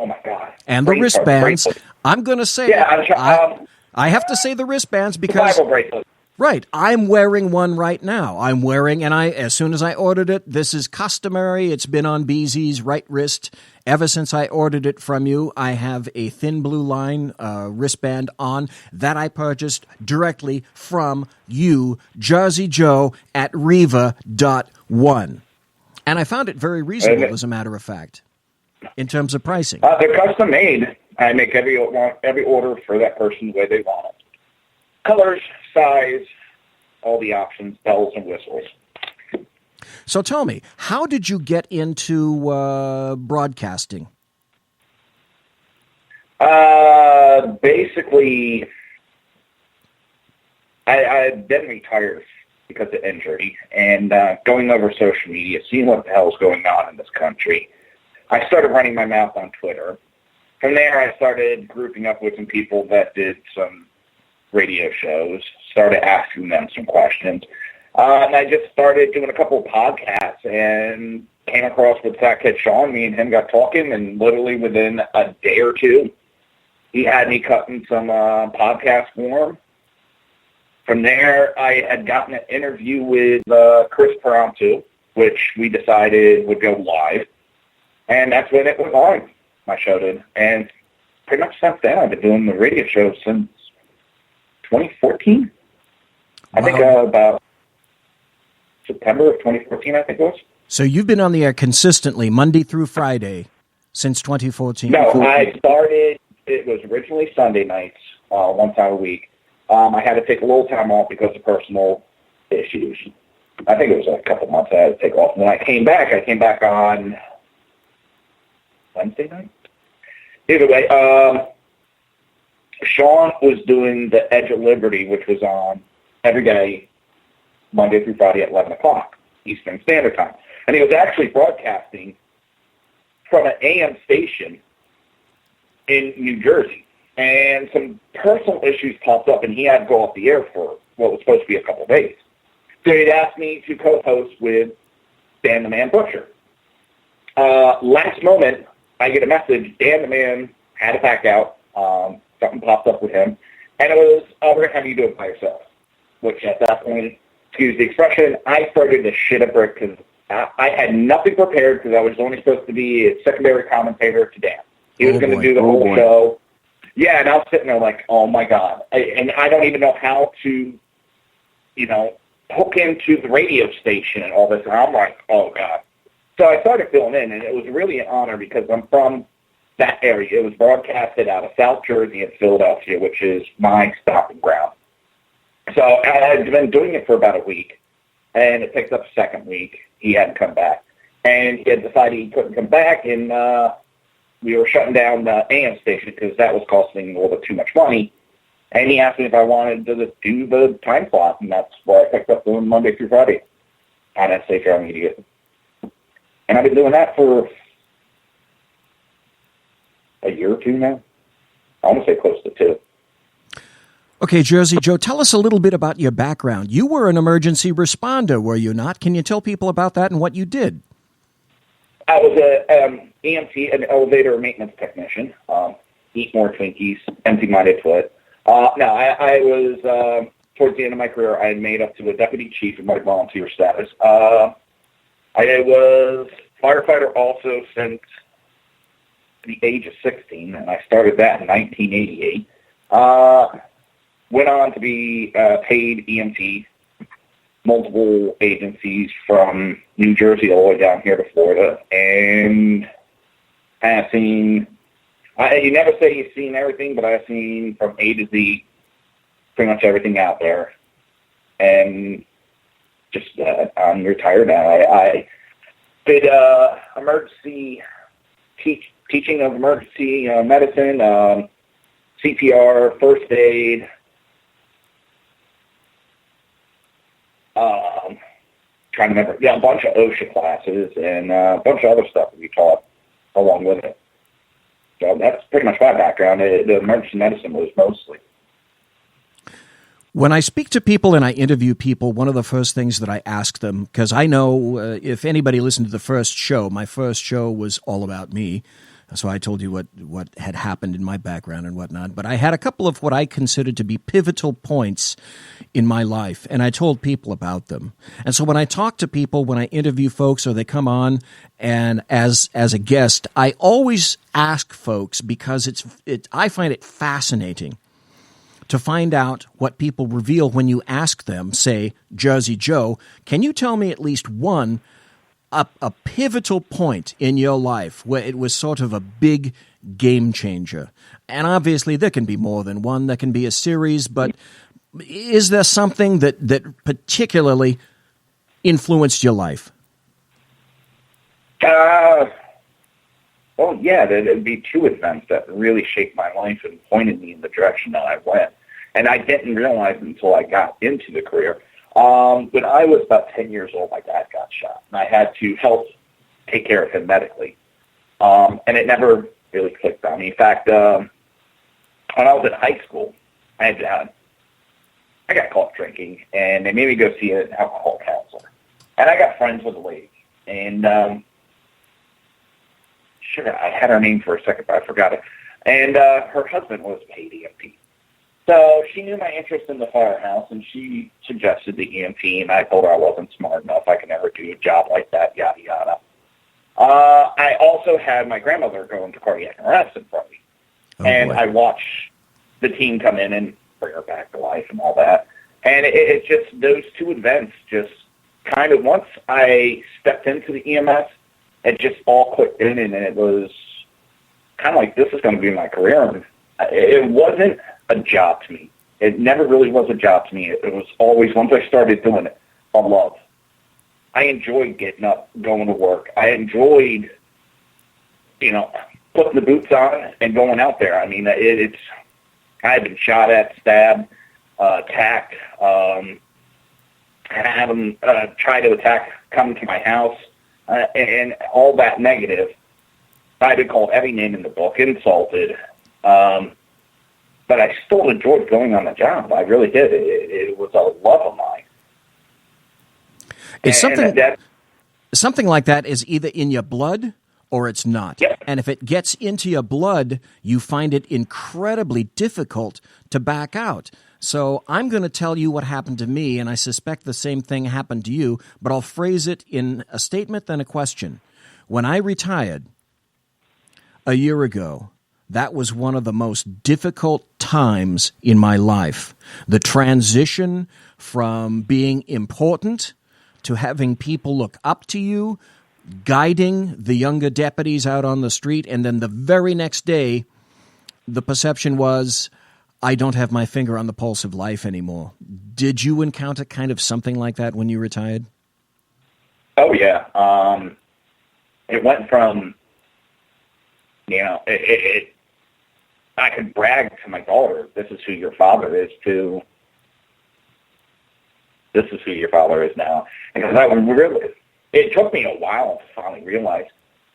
my God! And the wristbands. I'm going to say, I have to say the wristbands because Bible bracelet. Right, I'm wearing one right now. As soon as I ordered it, this is customary. It's been on BZ's right wrist ever since I ordered it from you. I have a thin blue line wristband on that I purchased directly from you, Jersey Joe at Reaver.1. And I found it very reasonable, as a matter of fact, in terms of pricing. They're custom made. I make every order for that person the way they want it. Colors, size, all the options, bells and whistles. So tell me, how did you get into broadcasting? Basically, I've been retired because of injury, and going over social media, seeing what the hell is going on in this country, I started running my mouth on Twitter. From there, I started grouping up with some people that did some radio shows, started asking them some questions. And I just started doing a couple of podcasts and came across with Fat Kid Sean. Me and him got talking, and literally within a day or two, he had me cutting some podcast form. From there, I had gotten an interview with Chris Perantu, which we decided would go live. And that's when it went live, my show did. And pretty much since then, I've been doing the radio show since 2014. I think about September of 2014, I think it was. So you've been on the air consistently, Monday through Friday, since 2014? No, I started, it was originally Sunday nights, one time a week. I had to take a little time off because of personal issues. I think it was a couple months I had to take off. When I came back on Wednesday night? Either way, Sean was doing the Edge of Liberty, which was on every day, Monday through Friday at 11 o'clock Eastern Standard Time. And he was actually broadcasting from an AM station in New Jersey. And some personal issues popped up, and he had to go off the air for what was supposed to be a couple of days. So he'd asked me to co-host with Dan the Man Butcher. Last moment, I get a message, Dan the Man had to back out. Something popped up with him. And it was, we're going to have you do it by yourself. Which at that point, excuse the expression, I started to shit a brick because I had nothing prepared because I was only supposed to be a secondary commentator to Dan. He was going to do the whole show. Yeah, and I was sitting there like, oh my God. And I don't even know how to, hook into the radio station and all this. And I'm like, oh God. So I started filling in, and it was really an honor because I'm from that area. It was broadcasted out of South Jersey and Philadelphia, which is my stomping ground. So I had been doing it for about a week, and it picked up the second week. He hadn't come back. And he had decided he couldn't come back, and we were shutting down the AM station because that was costing a little bit too much money. And he asked me if I wanted to do the time slot, and that's where I picked up doing Monday through Friday on SHR Media. And I've been doing that for a year or two now. I want to say close to 2. Okay, Jersey Joe, tell us a little bit about your background. You were an emergency responder, were you not? Can you tell people about that and what you did? I was an EMT, an elevator maintenance technician. Eat more Twinkies, empty-minded foot. I was, towards the end of my career, I had made up to a deputy chief in my volunteer status. I was firefighter also since the age of 16, and I started that in 1988. Went on to be paid EMT, multiple agencies from New Jersey all the way down here to Florida, and I've seen, you never say you've seen everything, but I've seen from A to Z pretty much everything out there. And just, I'm retired now. I did emergency teaching of emergency medicine, CPR, first aid, trying to remember, a bunch of OSHA classes and a bunch of other stuff that we taught. along with it. So that's pretty much my background. The emergency medicine was mostly. When I speak to people and I interview people, one of the first things that I ask them, because I know if anybody listened to the first show, my first show was all about me. So I told you what had happened in my background and whatnot. But I had a couple of what I considered to be pivotal points in my life, and I told people about them. And so when I talk to people, when I interview folks or they come on and as a guest, I always ask folks, because I find it fascinating to find out what people reveal when you ask them, say, Jersey Joe, can you tell me at least one, a pivotal point in your life where it was sort of a big game changer? And obviously there can be more than one, there can be a series, but is there something that particularly influenced your life? Well, yeah, there'd be two events that really shaped my life and pointed me in the direction that I went. And I didn't realize until I got into the career. When I was about 10 years old, my dad got shot, and I had to help take care of him medically. And it never really clicked on me. In fact, when I was in high school, I got caught drinking, and they made me go see an alcohol counselor. And I got friends with a lady, and I had her name for a second, but I forgot it. And her husband was paid EMT. So she knew my interest in the firehouse, and she suggested the EMT, and I told her I wasn't smart enough. I could never do a job like that, yada, yada. I also had my grandmother go into cardiac arrest in front of me. And I watched the team come in and bring her back to life and all that. And it just, those two events just kind of, once I stepped into the EMS, it just all clicked in, and it was kind of like, this is going to be my career. It wasn't a job to me. It never really was a job to me. It was always, once I started doing it, a love. I enjoyed getting up, going to work. I enjoyed, putting the boots on and going out there. I mean, I had been shot at, stabbed, attacked, had them try to attack, come to my house, and all that negative. I've been called every name in the book, insulted. But I still enjoyed going on the job. I really did. It was a love of mine. It's something like that is either in your blood or it's not. Yep. And if it gets into your blood, you find it incredibly difficult to back out. So I'm going to tell you what happened to me, and I suspect the same thing happened to you, but I'll phrase it in a statement then a question. When I retired a year ago, that was one of the most difficult times in my life. The transition from being important to having people look up to you, guiding the younger deputies out on the street, and then the very next day, the perception was, I don't have my finger on the pulse of life anymore. Did you encounter kind of something like that when you retired? Oh, yeah. It went from, I could brag to my daughter, this is who your father is, to this is who your father is now. Because it took me a while to finally realize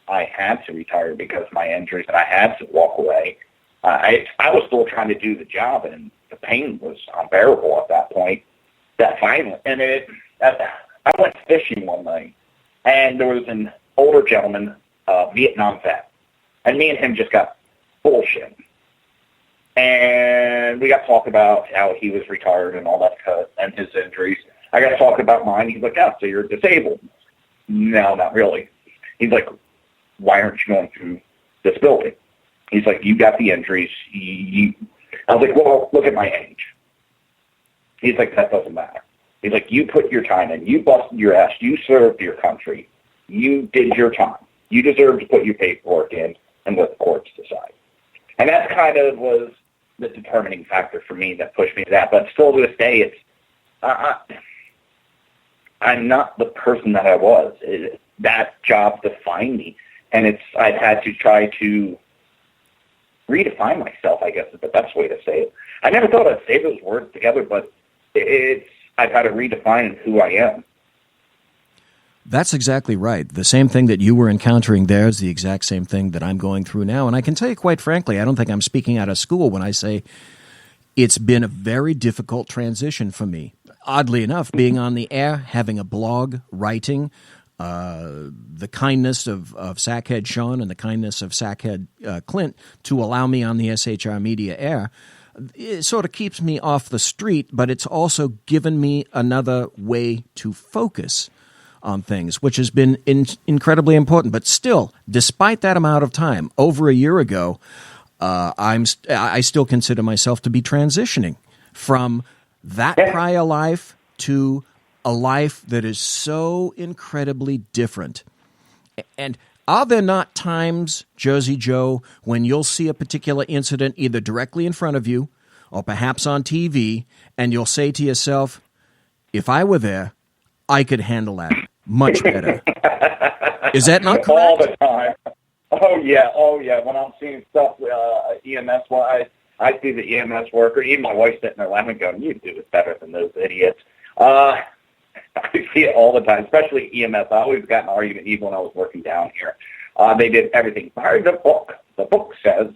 I had to retire because of my injuries, and I had to walk away. I was still trying to do the job, and the pain was unbearable at that point. I went fishing one night, and there was an older gentleman, Vietnam vet, and me and him just got bullshit. And we got to talk about how he was retired and all that and his injuries. I got to talk about mine. He's like, oh, so you're disabled. No, not really. He's like, why aren't you going through this building? He's like, you got the injuries. I was like, well, look at my age. He's like, that doesn't matter. He's like, you put your time in. You busted your ass. You served your country. You did your time. You deserve to put your paperwork in and let the courts decide. And that kind of was the determining factor for me that pushed me to that. But still to this day, I'm not the person that I was. That job defined me. And I've had to try to redefine myself, I guess is the best way to say it. I never thought I'd say those words together, but I've had to redefine who I am. That's exactly right. The same thing that you were encountering there is the exact same thing that I'm going through now. And I can tell you quite frankly, I don't think I'm speaking out of school when I say it's been a very difficult transition for me. Oddly enough, being on the air, having a blog, writing, the kindness of Sackhead Sean and the kindness of Sackhead Clint to allow me on the SHR Media air, it sort of keeps me off the street, but it's also given me another way to focus on things, which has been incredibly important. But still, despite that amount of time, over a year ago, I still consider myself to be transitioning from that prior life to a life that is so incredibly different. And are there not times, Jersey Joe, when you'll see a particular incident either directly in front of you or perhaps on TV, and you'll say to yourself, if I were there, I could handle that much better? Is that not correct? All the time. Oh, yeah. When I'm seeing stuff EMS-wise, I see the EMS worker, even my wife sitting there laughing, going, you do it better than those idiots. I see it all the time, especially EMS. I always got an argument even when I was working down here. They did everything by the book. The book says,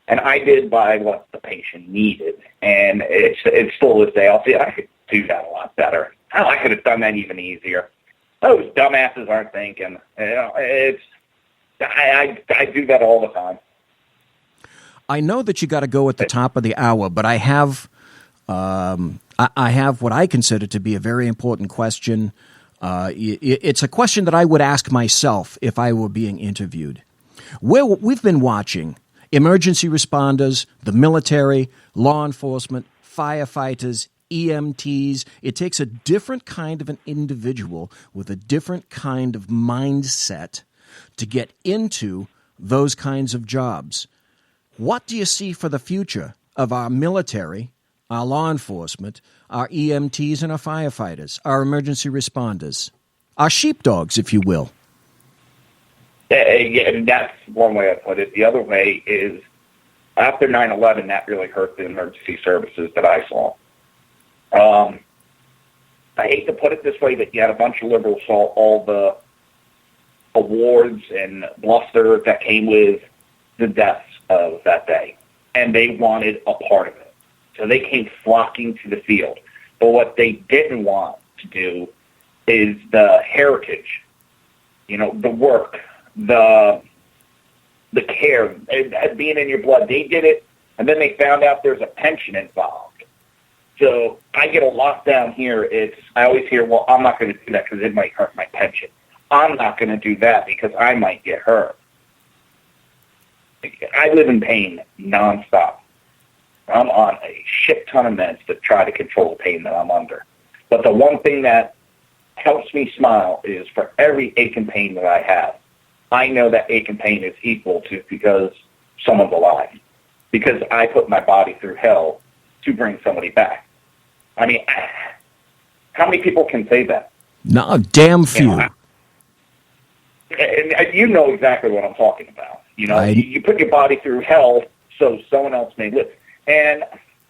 and I did by what the patient needed. And it's still this day. I'll see I could do that a lot better. I could have done that even easier. Those dumbasses aren't thinking. I do that all the time. I know that you got to go at the top of the hour, but I have what I consider to be a very important question. It's a question that I would ask myself if I were being interviewed. We've been watching emergency responders, the military, law enforcement, firefighters, EMTs. It takes a different kind of an individual with a different kind of mindset to get into those kinds of jobs. What do you see for the future of our military, our law enforcement, our EMTs and our firefighters, our emergency responders, our sheepdogs, if you will? Yeah, that's one way I put it. The other way is after 9/11, that really hurt the emergency services that I saw. I hate to put it this way, but you had a bunch of liberals saw all the awards and bluster that came with the deaths of that day, and they wanted a part of it. So they came flocking to the field. But what they didn't want to do is the heritage, the work, the care, being in your blood. They did it, and then they found out there's a pension involved. So I get a lot down here. I always hear, well, I'm not going to do that because it might hurt my pension. I'm not going to do that because I might get hurt. I live in pain nonstop. I'm on a shit ton of meds to try to control the pain that I'm under. But the one thing that helps me smile is for every ache and pain that I have, I know that ache and pain is equal to because someone's alive. Because I put my body through hell to bring somebody back. I mean, how many people can say that? No, damn few. And you know exactly what I'm talking about. You put your body through hell so someone else may live. And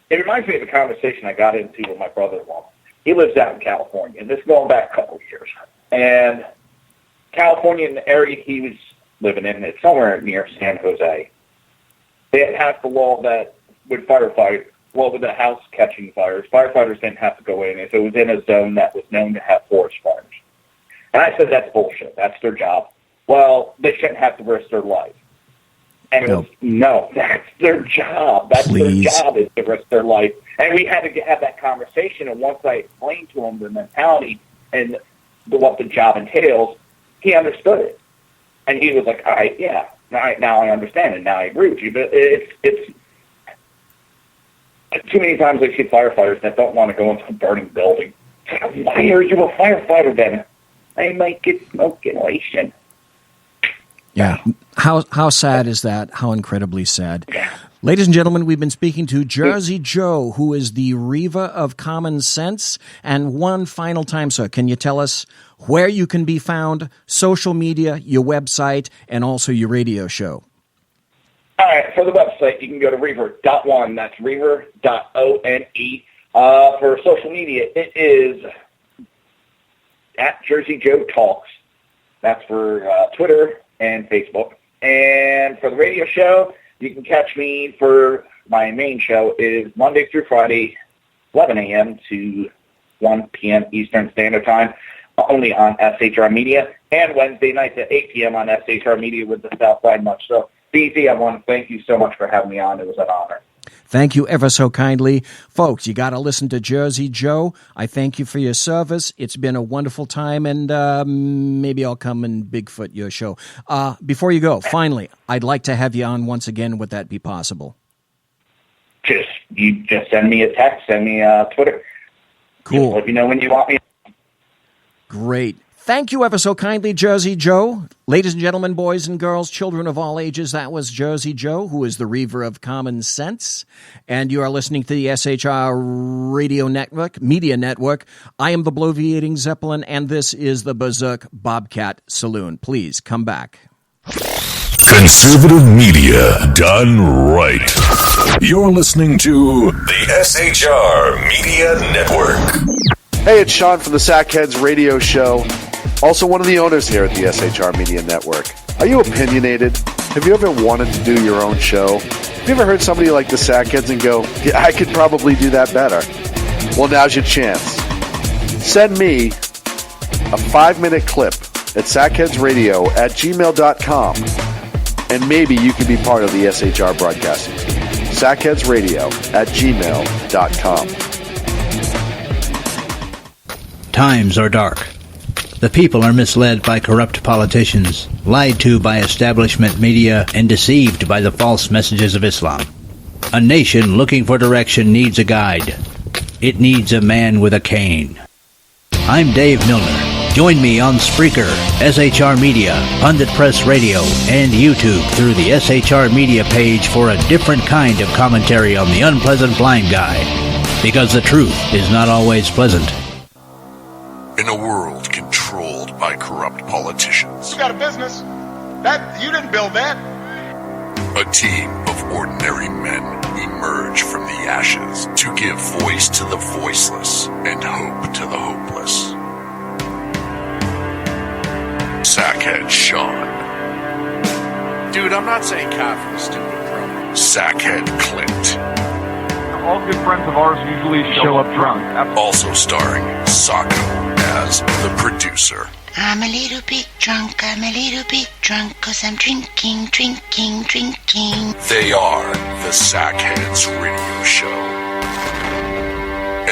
it reminds me of a conversation I got into with my brother-in-law. He lives out in California, and this is going back a couple of years. And California, in the area he was living in, it's somewhere near San Jose. They had passed the law that with the house catching fires, firefighters didn't have to go in if it was in a zone that was known to have forest fires. And I said, that's bullshit. That's their job. Well, they shouldn't have to risk their life. And it was, no, that's their job. That's their job is to risk their life. And we had to have that conversation. And once I explained to him the mentality and what the job entails, he understood it. And he was like, all right, yeah, now I understand it. Now I agree with you. But it's too many times I see firefighters that don't want to go into a burning building. Why are you a firefighter then? I might get smoke inhalation. Yeah. How sad is that? How incredibly sad. Ladies and gentlemen, we've been speaking to Jersey Joe, who is the Reaver of Common Sense. And one final time, sir, can you tell us where you can be found, social media, your website, and also your radio show? All right, for the website, you can go to Reaver.one. That's Reaver.one. For social media, it is at Jersey Joe Talks. That's for Twitter and Facebook. And for the radio show, you can catch me for my main show is Monday through Friday, 11 a.m. to 1 p.m. Eastern Standard Time, only on SHR Media, and Wednesday nights at 8 p.m. on SHR Media with the Southside Much. So, BZ, I want to thank you so much for having me on. It was an honor. Thank you ever so kindly. Folks, you got to listen to Jersey Joe. I thank you for your service. It's been a wonderful time, and maybe I'll come and Bigfoot your show. Before you go, finally, I'd like to have you on once again. Would that be possible? You just send me a text, send me Twitter. Cool. Just let me know when you want me. Great. Thank you ever so kindly, Jersey Joe. Ladies and gentlemen, boys and girls, children of all ages, that was Jersey Joe, who is the Reaver of Common Sense. And you are listening to the SHR Radio Network, Media Network. I am the Bloviating Zeppelin, and this is the Berserk Bobcat Saloon. Please come back. Conservative media done right. You're listening to the SHR Media Network. Hey, it's Sean from the Sackheads Radio Show. Also one of the owners here at the SHR Media Network. Are you opinionated? Have you ever wanted to do your own show? Have you ever heard somebody like the Sackheads and go, yeah, I could probably do that better? Well, now's your chance. Send me a 5-minute clip at sackheadsradio@gmail.com, and maybe you can be part of the SHR broadcasting team. sackheadsradio@gmail.com. Times are dark. The people are misled by corrupt politicians, lied to by establishment media, and deceived by the false messages of Islam. A nation looking for direction needs a guide. It needs a man with a cane. I'm Dave Milner. Join me on Spreaker, SHR Media, Pundit Press Radio, and YouTube through the SHR Media page for a different kind of commentary on the unpleasant blind guy. Because the truth is not always pleasant. In a world controlled by corrupt politicians, You got a business. That you didn't build that. a team of ordinary men emerge from the ashes to give voice to the voiceless and hope to the hopeless. Sackhead Sean. Dude, I'm not saying kafir, stupid bro. Sackhead Clint. All good friends of ours usually show up drunk. Also starring Sacco as the producer. I'm a little bit drunk, I'm a little bit drunk, 'cause I'm drinking. They are the Sackheads Radio Show.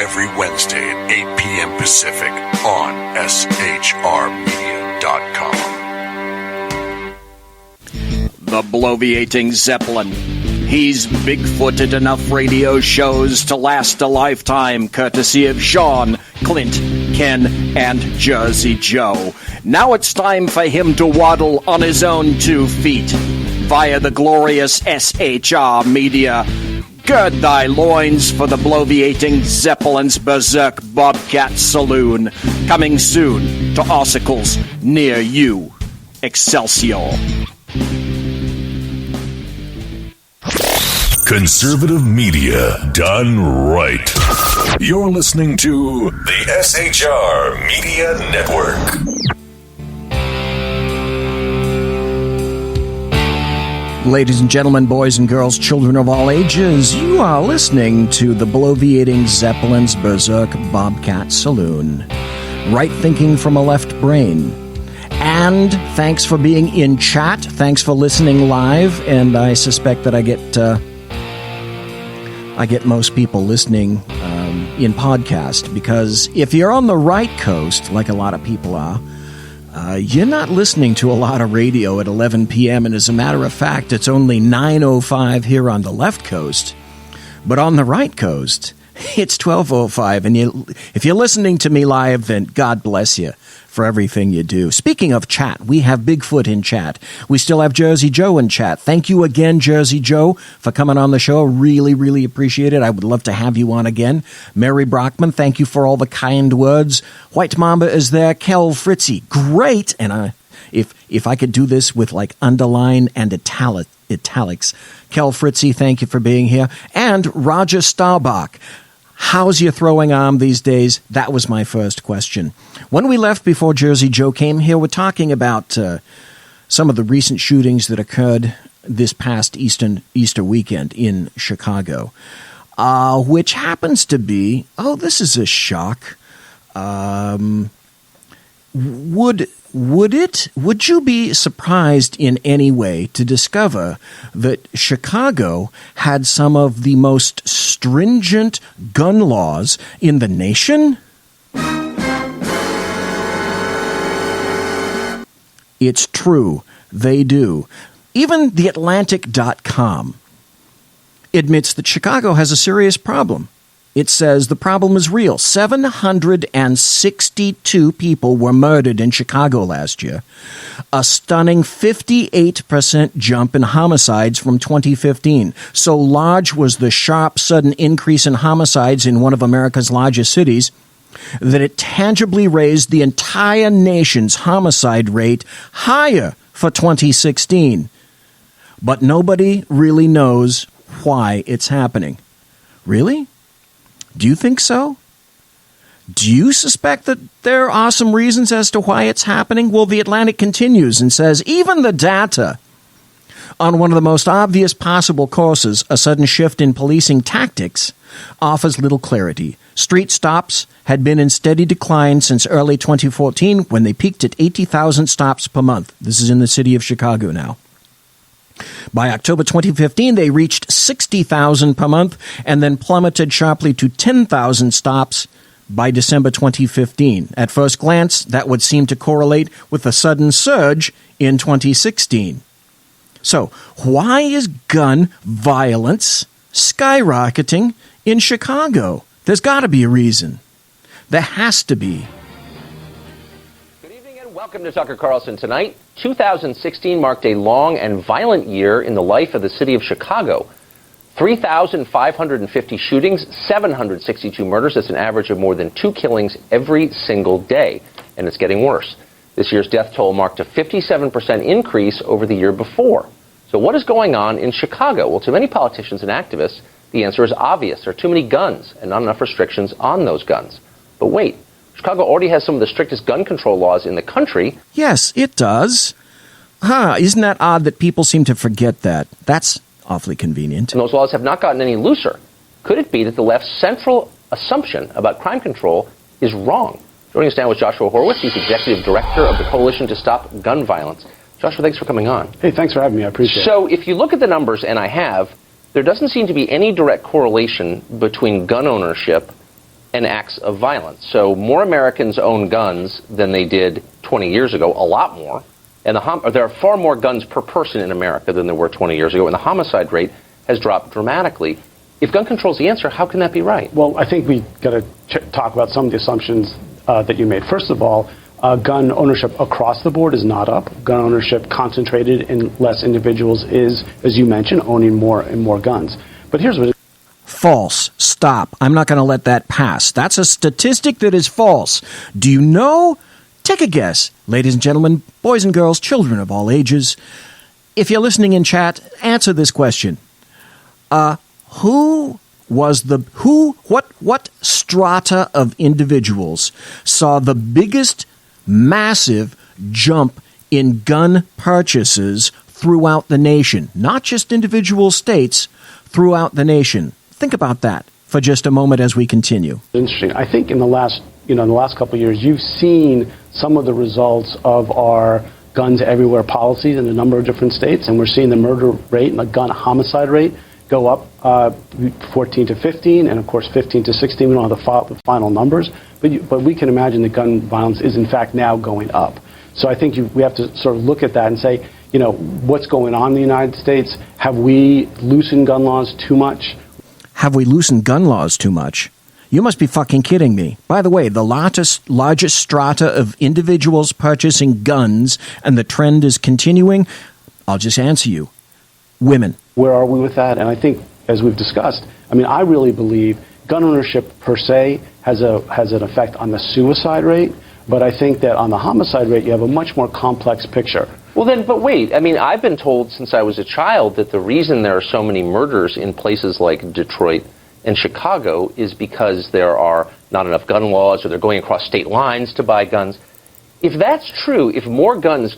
Every Wednesday at 8 p.m. Pacific on SHRmedia.com. The Bloviating Zeppelin. He's big-footed enough radio shows to last a lifetime, courtesy of Sean, Clint, Ken, and Jersey Joe. Now it's time for him to waddle on his own 2 feet via the glorious SHR Media. Gird thy loins for the Bloviating Zeppelin's Berserk Bobcat Saloon, coming soon to ossicles near you. Excelsior. Conservative media done right. You're listening to the SHR Media Network. Ladies and gentlemen, boys and girls, children of all ages, you are listening to the Bloviating Zeppelin's Berserk Bobcat Saloon. Right thinking from a left brain. And thanks for being in chat. Thanks for listening live. And I suspect that I get most people listening in podcast, because if you're on the right coast, like a lot of people are, you're not listening to a lot of radio at 11 p.m. And as a matter of fact, it's only 9:05 here on the left coast. But on the right coast, it's 12:05. And if you're listening to me live, then God bless you for everything you do. Speaking of chat, we have Bigfoot in chat. We still have Jersey Joe in chat. Thank you again, Jersey Joe, for coming on the show. Really, really appreciate it. I would love to have you on again. Mary Brockman, thank you for all the kind words. White Mamba is there. Kel Fritzy, great. And if I could do this with like underline and italics. Kel Fritzy, thank you for being here. And Roger Staubach. How's your throwing arm these days? That was my first question. When we left before Jersey Joe came here, we're talking about some of the recent shootings that occurred this past Easter weekend in Chicago, which happens to be, this is a shock. Would you be surprised in any way to discover that Chicago had some of the most stringent gun laws in the nation? It's true. They do. Even TheAtlantic.com admits that Chicago has a serious problem. It says the problem is real. 762 people were murdered in Chicago last year. A stunning 58% jump in homicides from 2015. So large was the sharp, sudden increase in homicides in one of America's largest cities that it tangibly raised the entire nation's homicide rate higher for 2016. But nobody really knows why it's happening. Really? Do you think so? Do you suspect that there are some reasons as to why it's happening? Well, The Atlantic continues and says, even the data on one of the most obvious possible causes, a sudden shift in policing tactics, offers little clarity. Street stops had been in steady decline since early 2014 when they peaked at 80,000 stops per month. This is in the city of Chicago now. By October 2015, they reached 60,000 per month and then plummeted sharply to 10,000 stops by December 2015. At first glance, that would seem to correlate with a sudden surge in 2016. So, why is gun violence skyrocketing in Chicago? There's got to be a reason. There has to be. Welcome to Tucker Carlson Tonight. 2016 marked a long and violent year in the life of the city of Chicago. 3,550 shootings, 762 murders. That's an average of more than 2 killings every single day, and it's getting worse. This year's death toll marked a 57% increase over the year before. So what is going on in Chicago? Well, to many politicians and activists, the answer is obvious. There are too many guns and not enough restrictions on those guns. But wait. Chicago already has some of the strictest gun control laws in the country. Yes, it does. Isn't that odd that people seem to forget that? That's awfully convenient. And those laws have not gotten any looser. Could it be that the left's central assumption about crime control is wrong? Joining us now is Joshua Horowitz. He's executive director of the Coalition to Stop Gun Violence. Joshua, thanks for coming on. Hey, thanks for having me. I appreciate it. So if you look at the numbers, and I have, there doesn't seem to be any direct correlation between gun ownership and acts of violence. So more Americans own guns than they did 20 years ago, a lot more. And there are far more guns per person in America than there were 20 years ago, and the homicide rate has dropped dramatically. If gun control is the answer, how can that be right? Well, I think we've got to talk about some of the assumptions that you made. First of all, gun ownership across the board is not up. Gun ownership concentrated in less individuals is, as you mentioned, owning more and more guns. But here's what False. Stop. I'm not going to let that pass. That's a statistic that is false. Do you know? Take a guess. Ladies and gentlemen, boys and girls, children of all ages, if you're listening in chat, answer this question. What strata of individuals saw the biggest massive jump in gun purchases throughout the nation? Not just individual states, throughout the nation. Think about that for just a moment as we continue. Interesting. I think in the last couple of years, you've seen some of the results of our guns everywhere policies in a number of different states, and we're seeing the murder rate and the gun homicide rate go up 14 to 15, and of course 15 to 16. We don't have the final numbers, but we can imagine that gun violence is in fact now going up. So I think we have to sort of look at that and say, what's going on in the United States? Have we loosened gun laws too much? Have we loosened gun laws too much? You must be fucking kidding me. By the way, the largest strata of individuals purchasing guns, and the trend is continuing, I'll just answer you. Women. Where are we with that? And I think, as we've discussed, I really believe gun ownership per se has an effect on the suicide rate, but I think that on the homicide rate, you have a much more complex picture. Well then, but wait, I've been told since I was a child that the reason there are so many murders in places like Detroit in Chicago is because there are not enough gun laws or they're going across state lines to buy guns. If that's true, if more guns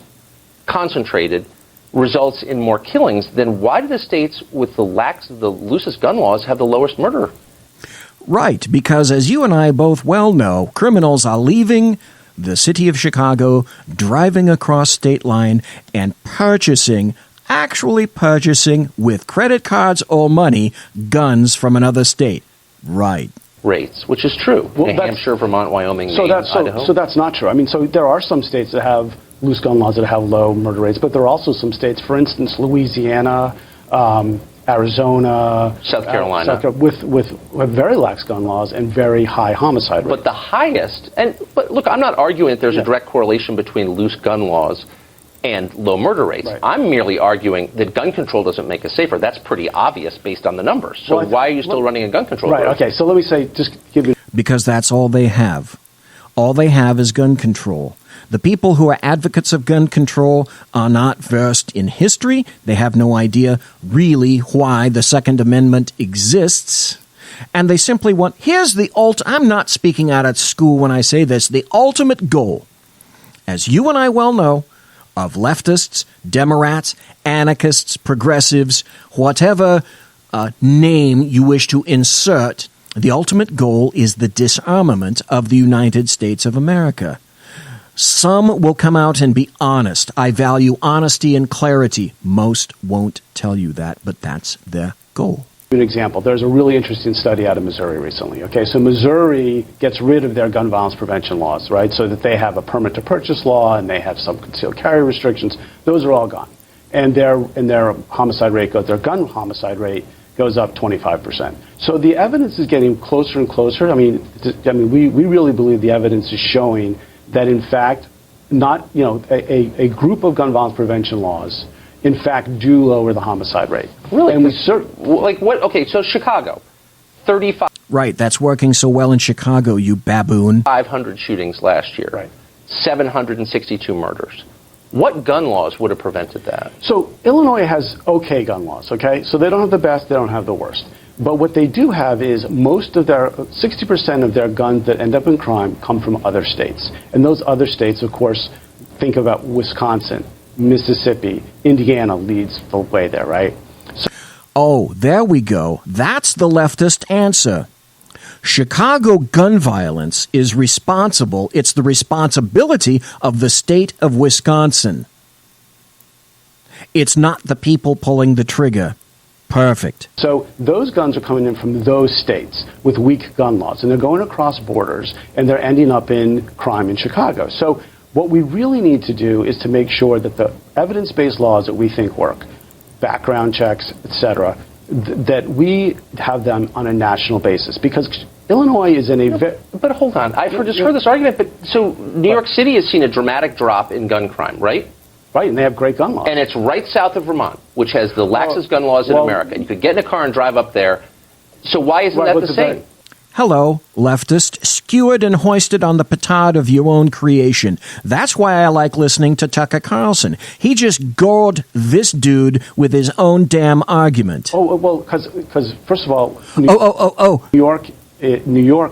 concentrated results in more killings, then why do the states with the loosest gun laws have the lowest murder? Right, because as you and I both well know, criminals are leaving the city of Chicago, driving across state line, and actually purchasing with credit cards or money, guns from another state. Right. Rates, which is true. New Hampshire, Vermont, Wyoming, Maine, Idaho. So that's not true. I mean, so there are some states that have loose gun laws that have low murder rates, but there are also some states, for instance, Louisiana, Arizona, South Carolina, with very lax gun laws and very high homicide rates. But the highest, but look, I'm not arguing that there's a direct correlation between loose gun laws and low murder rates. Right. I'm merely arguing that gun control doesn't make us safer. That's pretty obvious based on the numbers. So why are you still running a gun control program? Okay, so let me say, just give you... Because that's all they have. All they have is gun control. The people who are advocates of gun control are not versed in history. They have no idea really why the Second Amendment exists. And they simply want, I'm not speaking out at school when I say this, the ultimate goal, as you and I well know, of leftists, Democrats, anarchists, progressives, whatever name you wish to insert, the ultimate goal is the disarmament of the United States of America. Some will come out and be honest. I value honesty and clarity. Most won't tell you that, but that's their goal. An example, there's a really interesting study out of Missouri recently. Okay, so Missouri gets rid of their gun violence prevention laws, right? So that they have a permit to purchase law and they have some concealed carry restrictions. Those are all gone, and their homicide rate their gun homicide rate goes up 25%. So the evidence is getting closer and closer. I mean, we really believe the evidence is showing that in fact, not a group of gun violence prevention laws, in fact, do lower the homicide rate. Really? And what? Okay, so Chicago, 35. Right, that's working so well in Chicago, you baboon. 500 shootings last year. Right. 762 murders. What gun laws would have prevented that? So Illinois has okay gun laws, okay? So they don't have the best, they don't have the worst. But what they do have is 60% of their guns that end up in crime come from other states. And those other states, of course, think about Wisconsin, Mississippi, Indiana leads the way there, right? There we go. That's the leftist answer. Chicago gun violence is responsible. It's the responsibility of the state of Wisconsin. It's not the people pulling the trigger. Perfect. So those guns are coming in from those states with weak gun laws, and they're going across borders, and they're ending up in crime in Chicago. So what we really need to do is to make sure that the evidence-based laws that we think work, background checks, etc., that we have them on a national basis. Because Illinois is in a... But hold on. I've heard this argument, but so New York City has seen a dramatic drop in gun crime, right? Right, and they have great gun laws. And it's right south of Vermont, which has the laxest gun laws in America. And you could get in a car and drive up there. So why isn't that the same? Hello, leftist, skewered and hoisted on the petard of your own creation. That's why I like listening to Tucker Carlson. He just gored this dude with his own damn argument. Because first of all... New York,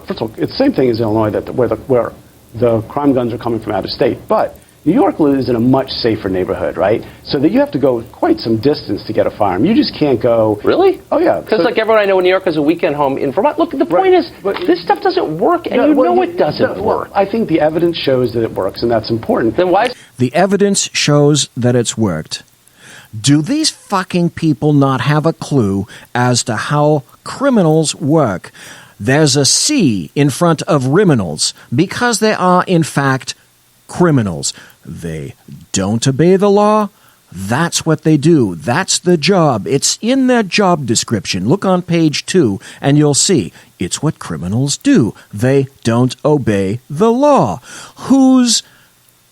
first of all, it's the same thing as Illinois, where the crime guns are coming from out of state. But New York lives in a much safer neighborhood, right? So that you have to go quite some distance to get a firearm. You just can't go... Really? Oh, yeah. Because everyone I know in New York has a weekend home in Vermont. Look, the point is, this stuff doesn't work, and it doesn't work. I think the evidence shows that it works, and that's important. Then why... The evidence shows that it's worked. Do these fucking people not have a clue as to how criminals work? There's a C in front of criminals because they are, in fact, criminals. They don't obey the law. That's what they do. That's the job. It's in their job description. Look on page 2 and you'll see it's what criminals do. They don't obey the law. Who's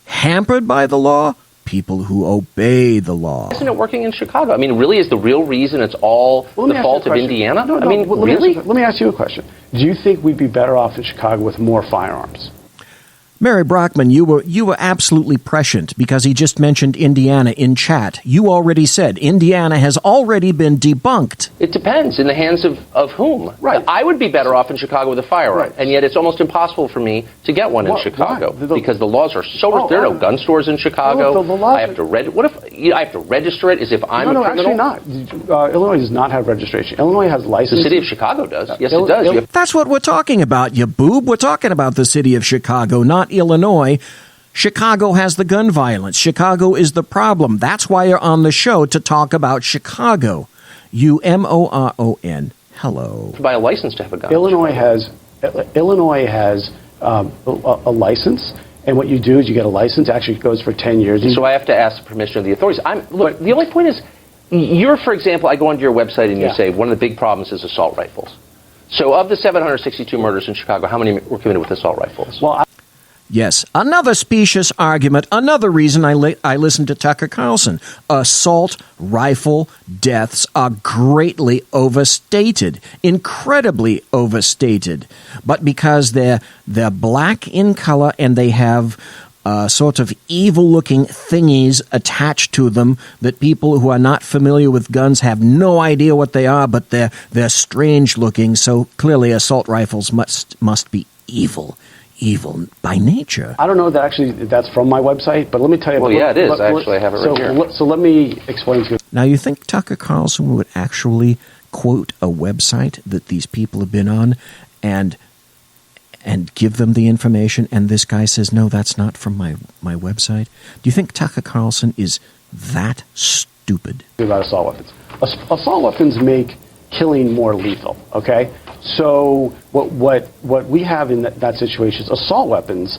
hampered by the law? People who obey the law. Isn't it working in Chicago? I mean, really, is the real reason it's all the fault of Indiana? No, really? Let me ask you a question. Do you think we'd be better off in Chicago with more firearms? Mary Brockman, you were absolutely prescient because he just mentioned Indiana in chat. You already said Indiana has already been debunked. It depends. In the hands of whom? Right. I would be better off in Chicago with a firearm, and yet it's almost impossible for me to get one in Chicago because the laws are so. There are no gun stores in Chicago. I have to what if I have to register it as if I'm a criminal? No, actually not. Illinois does not have registration. Illinois has license. The city of Chicago does. Yes, it does. That's what we're talking about, you boob. We're talking about the city of Chicago, not Illinois. Chicago has the gun violence. Chicago is the problem. That's why you're on the show, to talk about Chicago. UMORON. Hello. To buy a license to have a gun. Illinois has a license, and what you do is you get a license. Actually, it goes for 10 years. So I have to ask the permission of the authorities. Look, the only point is, for example, I go onto your website and you say one of the big problems is assault rifles. So of the 762 murders in Chicago, how many were committed with assault rifles? Well, yes, another specious argument, another reason I listen to Tucker Carlson. Assault rifle deaths are greatly overstated, incredibly overstated. But because they're black in color and they have sort of evil-looking thingies attached to them that people who are not familiar with guns have no idea what they are, but they're strange-looking, so clearly assault rifles must be evil by nature. I don't know that actually that's from my website, but let me tell you. Well, it is. Actually, I have it right here. So let me explain to you. Now, you think Tucker Carlson would actually quote a website that these people have been on and give them the information, and this guy says, no, that's not from my website? Do you think Tucker Carlson is that stupid? About assault weapons. Assault weapons make killing more lethal, okay? So what we have in that situation is assault weapons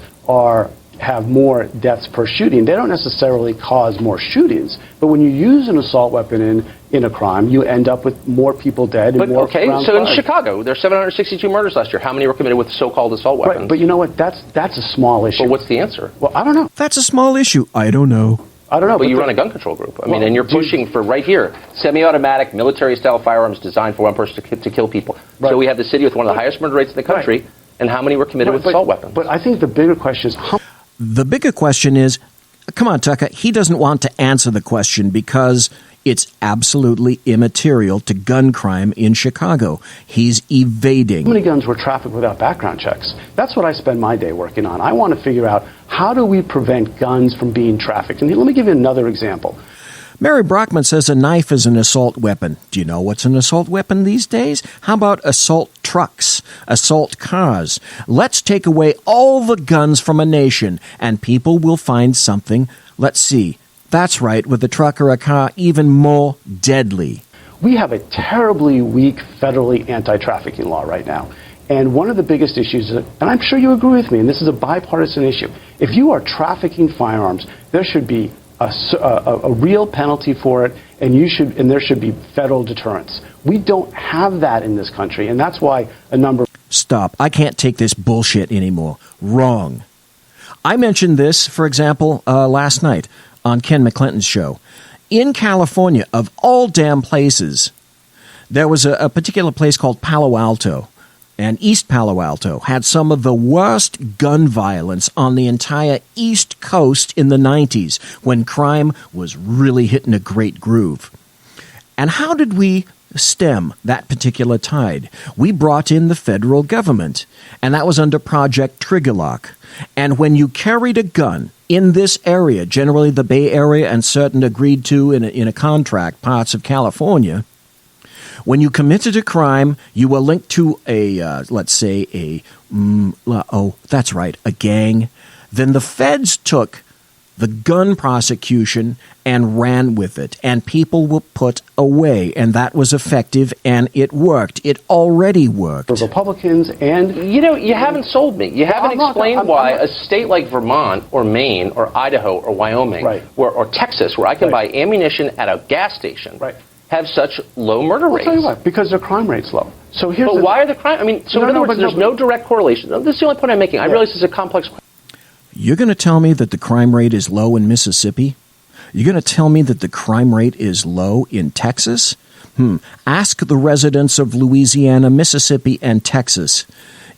have more deaths per shooting. They don't necessarily cause more shootings, but when you use an assault weapon in a crime, you end up with more people dead and more rounds so in fired. Chicago, there are 762 murders last year. How many were committed with so-called assault weapons? Right, but you know what? That's a small issue. But what's the answer? Well, I don't know. That's a small issue. I don't know. But you run a gun control group. I mean, and you're pushing for right here, semi-automatic, military-style firearms designed for one person to kill people. Right. So we have the city with one of the highest murder rates in the country, and how many were committed with assault weapons? But I think the bigger question is The bigger question is, come on, Tucker, he doesn't want to answer the question because it's absolutely immaterial to gun crime in Chicago. He's evading. How many guns were trafficked without background checks? That's what I spend my day working on. I want to figure out, how do we prevent guns from being trafficked? And let me give you another example. Mary Brockman says a knife is an assault weapon. Do you know what's an assault weapon these days? How about assault trucks, assault cars? Let's take away all the guns from a nation, and people will find something, let's see, that's right, with a truck or a car, even more deadly. We have a terribly weak federally anti-trafficking law right now. And one of the biggest issues, and I'm sure you agree with me, and this is a bipartisan issue, if you are trafficking firearms, there should be a real penalty for it, and there should be federal deterrence. We don't have that in this country, and that's why a number... Stop. I can't take this bullshit anymore. Wrong. I mentioned this, for example, last night on Ken McClinton's show. In California, of all damn places, there was a particular place called Palo Alto. And East Palo Alto had some of the worst gun violence on the entire East Coast in the 90s, when crime was really hitting a great groove. And how did we stem that particular tide? We brought in the federal government, and that was under Project Triggerlock. And when you carried a gun in this area, generally the Bay Area and certain agreed to in a contract parts of California, when you committed a crime, you were linked to a gang. Then the feds took the gun prosecution and ran with it, and people were put away, and that was effective, and it worked. It already worked. The Republicans and... you haven't sold me. You haven't explained why a state like Vermont or Maine or Idaho or Wyoming or Texas, where I can buy ammunition at a gas station, have such low murder rates. I'll tell you why. Because their crime rate's low. So why are the crime? I mean, in other words, there's no direct correlation. This is the only point I'm making. I realize this is a complex question. You're going to tell me that the crime rate is low in Mississippi? You're going to tell me that the crime rate is low in Texas? Ask the residents of Louisiana, Mississippi, and Texas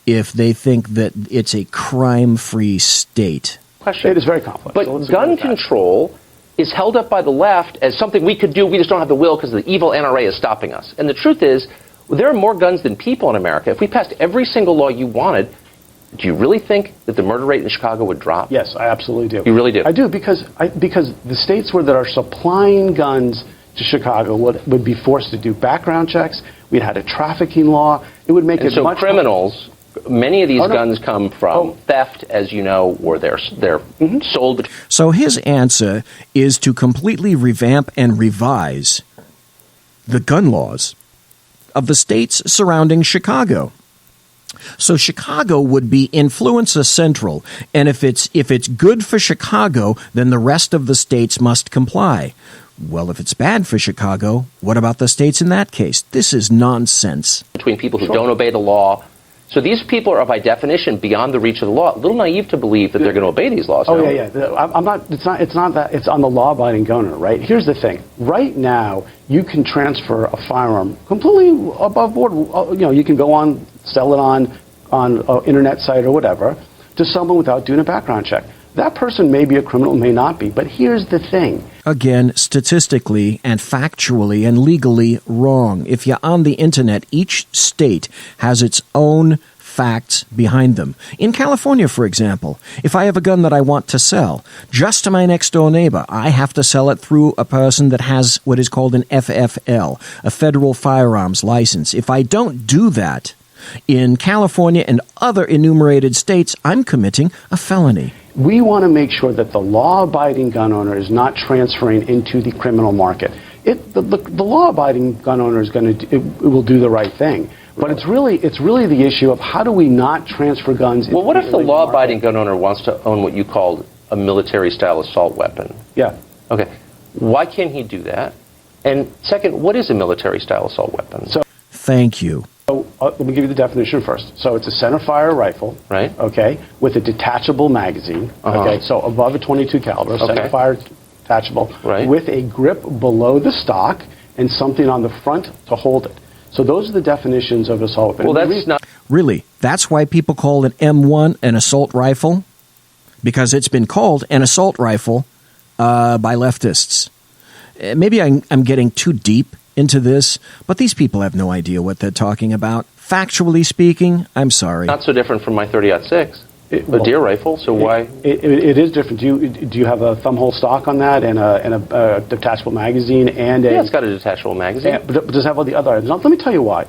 if they think that it's a crime-free state. It is very complex. But gun control is held up by the left as something we could do. We just don't have the will because the evil NRA is stopping us. And the truth is, there are more guns than people in America. If we passed every single law you wanted, do you really think that the murder rate in Chicago would drop? Yes, I absolutely do. You really do? I do, because the states that are supplying guns to Chicago would be forced to do background checks. We'd had a trafficking law. It would make it so much criminals. Many of these guns come from theft, as you know, or they're sold. So his answer is to completely revamp and revise the gun laws of the states surrounding Chicago. So Chicago would be influencer central, and if it's good for Chicago, then the rest of the states must comply. Well, if it's bad for Chicago, what about the states in that case? This is nonsense. Between people who don't obey the law. So these people are, by definition, beyond the reach of the law. A little naive to believe that they're going to obey these laws. Oh, yeah. I'm not. It's not that. It's on the law-abiding gun owner, right? Here's the thing. Right now, you can transfer a firearm completely above board. You can go on, sell it on an internet site or whatever to someone without doing a background check. That person may be a criminal, may not be. But here's the thing. Again, statistically and factually and legally wrong. If you're on the internet, each state has its own facts behind them. In California, for example, if I have a gun that I want to sell, just to my next-door neighbor, I have to sell it through a person that has what is called an FFL, a federal firearms license. If I don't do that in California and other enumerated states, I'm committing a felony. We want to make sure that the law-abiding gun owner is not transferring into the criminal market. The law-abiding gun owner is will do the right thing, but it's really the issue of how do we not transfer guns. Well, what if the law-abiding gun owner wants to own what you called a military-style assault weapon? Yeah. Okay. Why can't he do that? And second, what is a military-style assault weapon? Thank you. So let me give you the definition first. So it's a centerfire rifle, right? Okay, with a detachable magazine. Okay, so above a .22 caliber, centerfire detachable, right? With a grip below the stock and something on the front to hold it. So those are the definitions of assault weapon. Well, that's not really. That's why people call an M1 an assault rifle, because it's been called an assault rifle by leftists. Maybe I'm getting too deep into this, but these people have no idea what they're talking about. Factually speaking, I'm sorry. Not so different from my .30-06, a deer rifle. So why? It is different. Do you have a thumbhole stock on that and a detachable magazine and a? Yeah, it's got a detachable magazine. But does it have all the other items? Let me tell you why.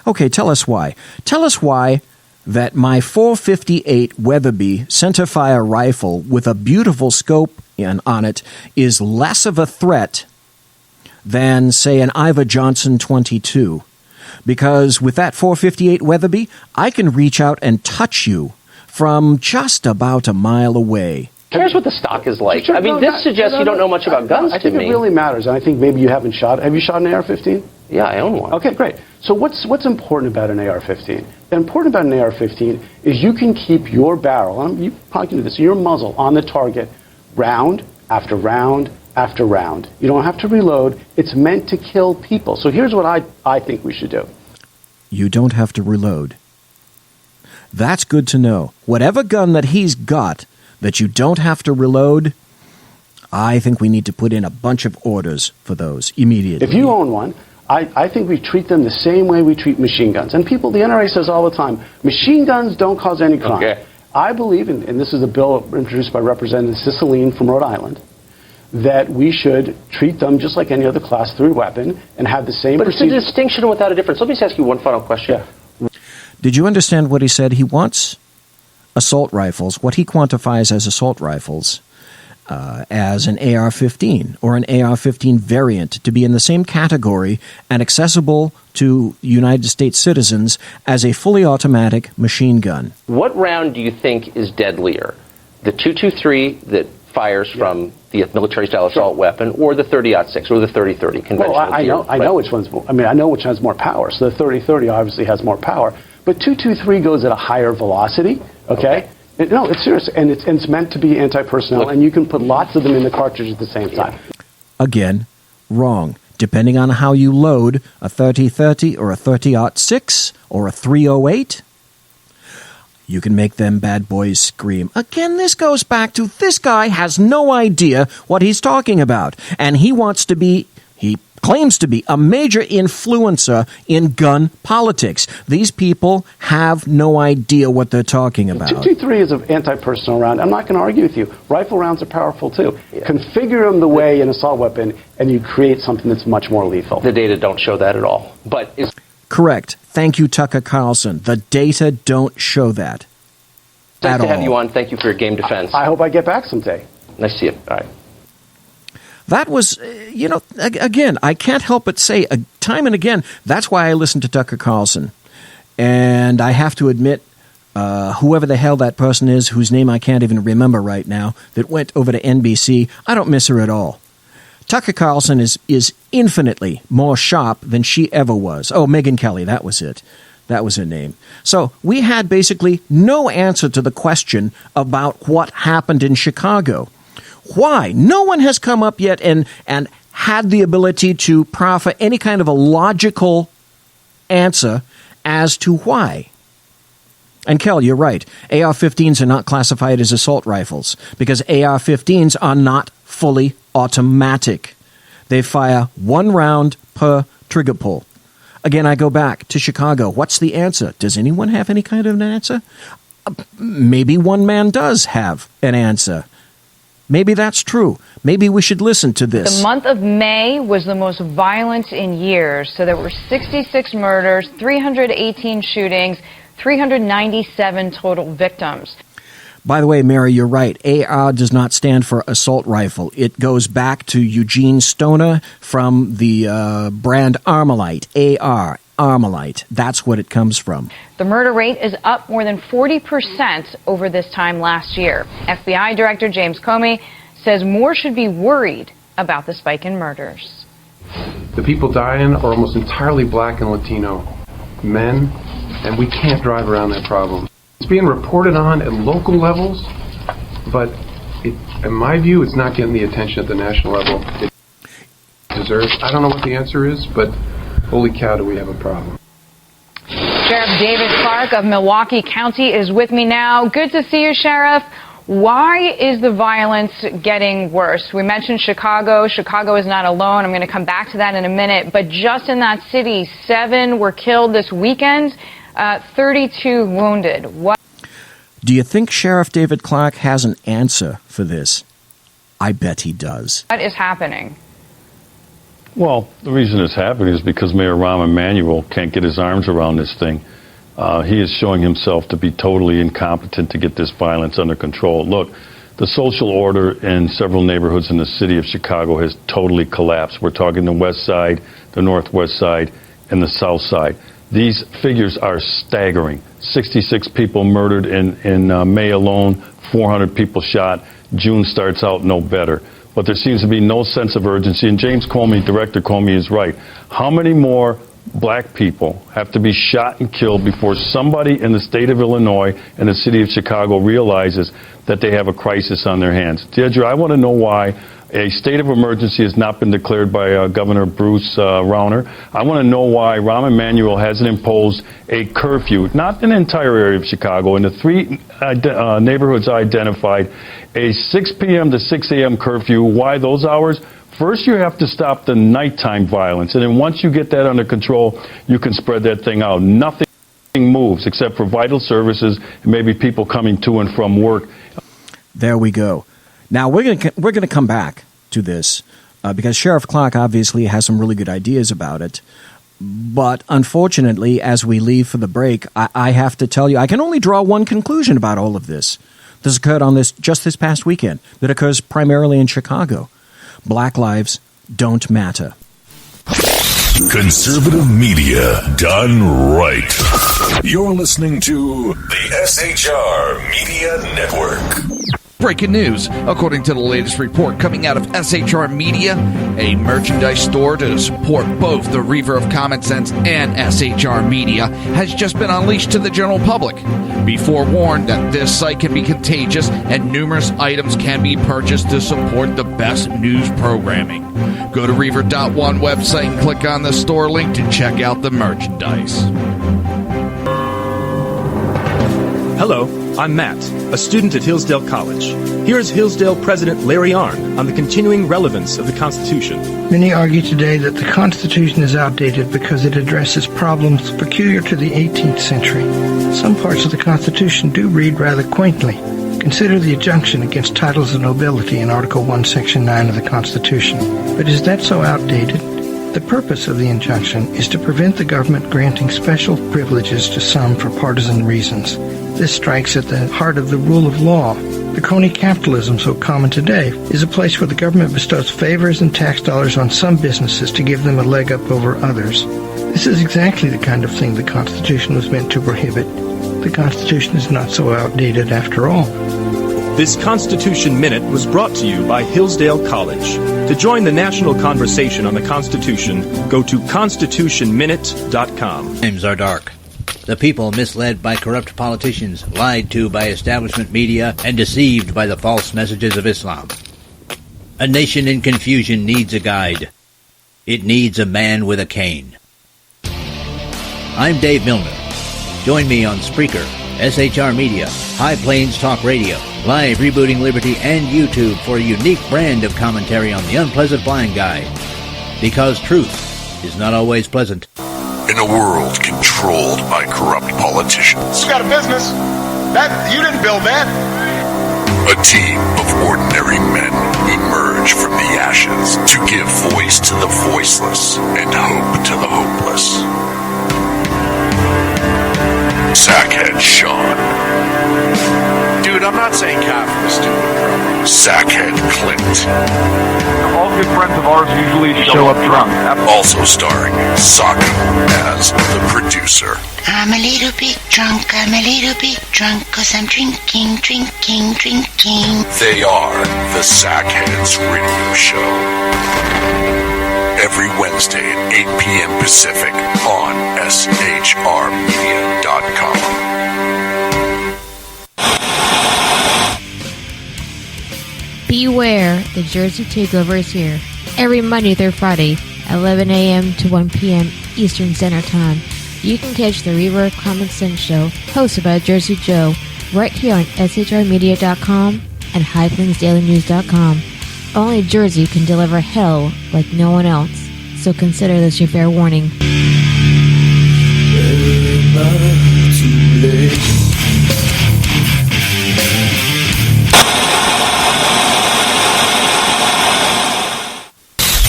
Okay, tell us why. Tell us why that my .458 Weatherby centerfire rifle with a beautiful scope on it is less of a threat than, say, an Ivor Johnson 22. Because with that .458 Weatherby, I can reach out and touch you from just about a mile away. Here's what the stock is like. I mean, this suggests you don't know much about guns to me. I think it really matters, and I think maybe you haven't shot. Have you shot an AR-15? Yeah, I own one. Okay, great. So what's important about an AR-15? The important about an AR-15 is you can keep your barrel, and you probably can do this, your muzzle on the target round after round after round. You don't have to reload. It's meant to kill people. So here's what I think we should do. You don't have to reload. That's good to know. Whatever gun that he's got that you don't have to reload, I think we need to put in a bunch of orders for those immediately. If you own one, I think we treat them the same way we treat machine guns. And people, the NRA says all the time, machine guns don't cause any crime. Okay. I believe, and this is a bill introduced by Representative Cicilline from Rhode Island, that we should treat them just like any other Class 3 weapon and have the same procedure. But it's a distinction without a difference. Let me just ask you one final question. Yeah. Did you understand what he said? He wants assault rifles, what he quantifies as assault rifles, as an AR-15 or an AR-15 variant to be in the same category and accessible to United States citizens as a fully automatic machine gun. What round do you think is deadlier? The .223 that fires from the military-style assault weapon, or the .30-06, or the .30-30 conventional? Well, I know which one's more. I mean, I know which has more power. So the .30-30 obviously has more power, but .223 goes at a higher velocity. Okay. No, it's serious, and it's meant to be anti-personnel, and you can put lots of them in the cartridge at the same time. Again, wrong. Depending on how you load a .30-30 or a .30-06 or a .308, You can make them bad boys scream. Again, this goes back to this guy has no idea what he's talking about. And he claims to be a major influencer in gun politics. These people have no idea what they're talking about. 223 is an anti-personal round. I'm not going to argue with you. Rifle rounds are powerful, too. Yeah. Configure them the way an assault weapon, and you create something that's much more lethal. The data don't show that at all. But correct. Thank you, Tucker Carlson. The data don't show that nice to have you on. Thank you for your game defense. I hope I get back someday. Nice to see you. All right. That was, again, I can't help but say time and again, that's why I listen to Tucker Carlson. And I have to admit, whoever the hell that person is, whose name I can't even remember right now, that went over to NBC, I don't miss her at all. Tucker Carlson is infinitely more sharp than she ever was. Oh, Megyn Kelly, that was it. That was her name. So we had basically no answer to the question about what happened in Chicago. Why? No one has come up yet and had the ability to proffer any kind of a logical answer as to why. And Kel, you're right. AR-15s are not classified as assault rifles because AR-15s are not fully automatic. They fire one round per trigger pull. Again, I go back to Chicago. What's the answer? Does anyone have any kind of an answer? Maybe one man does have an answer. Maybe that's true. Maybe we should listen to this. The month of May was the most violent in years. So there were 66 murders, 318 shootings, 397 total victims. By the way, Mary, you're right. AR does not stand for assault rifle. It goes back to Eugene Stoner from the brand Armalite. AR, Armalite. That's what it comes from. The murder rate is up more than 40% over this time last year. FBI Director James Comey says more should be worried about the spike in murders. The people dying are almost entirely black and Latino men, and we can't drive around that problem. It's being reported on at local levels, but in my view, it's not getting the attention at the national level it deserves. I don't know what the answer is, but holy cow, do we have a problem. Sheriff David Clark of Milwaukee County is with me now. Good to see you, Sheriff. Why is the violence getting worse? We mentioned Chicago. Chicago is not alone. I'm going to come back to that in a minute. But just in that city, 7 were killed this weekend, 32 wounded. What? Do you think Sheriff David Clark has an answer for this? I bet he does. What is happening? Well, the reason it's happening is because Mayor Rahm Emanuel can't get his arms around this thing. He is showing himself to be totally incompetent to get this violence under control. Look, the social order in several neighborhoods in the city of Chicago has totally collapsed. We're talking the west side, the northwest side, and the south side. These figures are staggering. 66 people murdered in May alone, 400 people shot. June starts out no better. But there seems to be no sense of urgency. And James Comey, Director Comey, is right. How many more black people have to be shot and killed before somebody in the state of Illinois and the city of Chicago realizes that they have a crisis on their hands? Deirdre, I want to know why a state of emergency has not been declared by Governor Bruce Rauner. I want to know why Rahm Emanuel hasn't imposed a curfew, not in the entire area of Chicago, in the 3 neighborhoods I identified, a 6 p.m. to 6 a.m. curfew. Why those hours? First, you have to stop the nighttime violence, and then once you get that under control, you can spread that thing out. Nothing moves except for vital services and maybe people coming to and from work. There we go. Now, we're going to come back to this because Sheriff Clark obviously has some really good ideas about it. But unfortunately, as we leave for the break, I have to tell you, I can only draw one conclusion about all of this. This occurred on just this past weekend. That occurs primarily in Chicago. Black lives don't matter. Conservative media done right. You're listening to the SHR Media Network. Breaking news. According to the latest report coming out of SHR Media, a merchandise store to support both the Reaver of Common Sense and SHR Media has just been unleashed to the general public. Be forewarned that this site can be contagious and numerous items can be purchased to support the best news programming. Go to Reaver.one website and click on the store link to check out the merchandise. Hello, I'm Matt, a student at Hillsdale College. Here's Hillsdale President Larry Arnn on the continuing relevance of the Constitution. Many argue today that the Constitution is outdated because it addresses problems peculiar to the 18th century. Some parts of the Constitution do read rather quaintly. Consider the injunction against titles of nobility in Article 1, Section 9 of the Constitution. But is that so outdated? The purpose of the injunction is to prevent the government granting special privileges to some for partisan reasons. This strikes at the heart of the rule of law. The crony capitalism so common today is a place where the government bestows favors and tax dollars on some businesses to give them a leg up over others. This is exactly the kind of thing the Constitution was meant to prohibit. The Constitution is not so outdated after all. This Constitution Minute was brought to you by Hillsdale College. To join the national conversation on the Constitution, go to constitutionminute.com. Times are dark. The people misled by corrupt politicians, lied to by establishment media, and deceived by the false messages of Islam. A nation in confusion needs a guide. It needs a man with a cane. I'm Dave Milner. Join me on Spreaker, SHR Media, High Plains Talk Radio, Live Rebooting Liberty, and YouTube for a unique brand of commentary on the unpleasant blind guy. Because truth is not always pleasant. In a world controlled by corrupt politicians, You got a business. You didn't build that. a team of ordinary men emerge from the ashes to give voice to the voiceless and hope to the hopeless. Sackhead Sean. Dude, I'm not saying Catholics, stupid. Sackhead Clint. All good friends of ours usually show up drunk. Also starring Socko as the producer. I'm a little bit drunk, cause I'm drinking. They are the Sackheads Radio Show. Every Wednesday at 8 p.m. Pacific on SHRmedia.com. Beware, the Jersey Takeover is here. Every Monday through Friday, 11 a.m. to 1 p.m. Eastern Standard Time. You can catch the Reaver of Common Sense show, hosted by Jersey Joe, right here on SHRmedia.com and HighPlainsDailyNews.com. Only Jersey can deliver hell like no one else, so consider this your fair warning.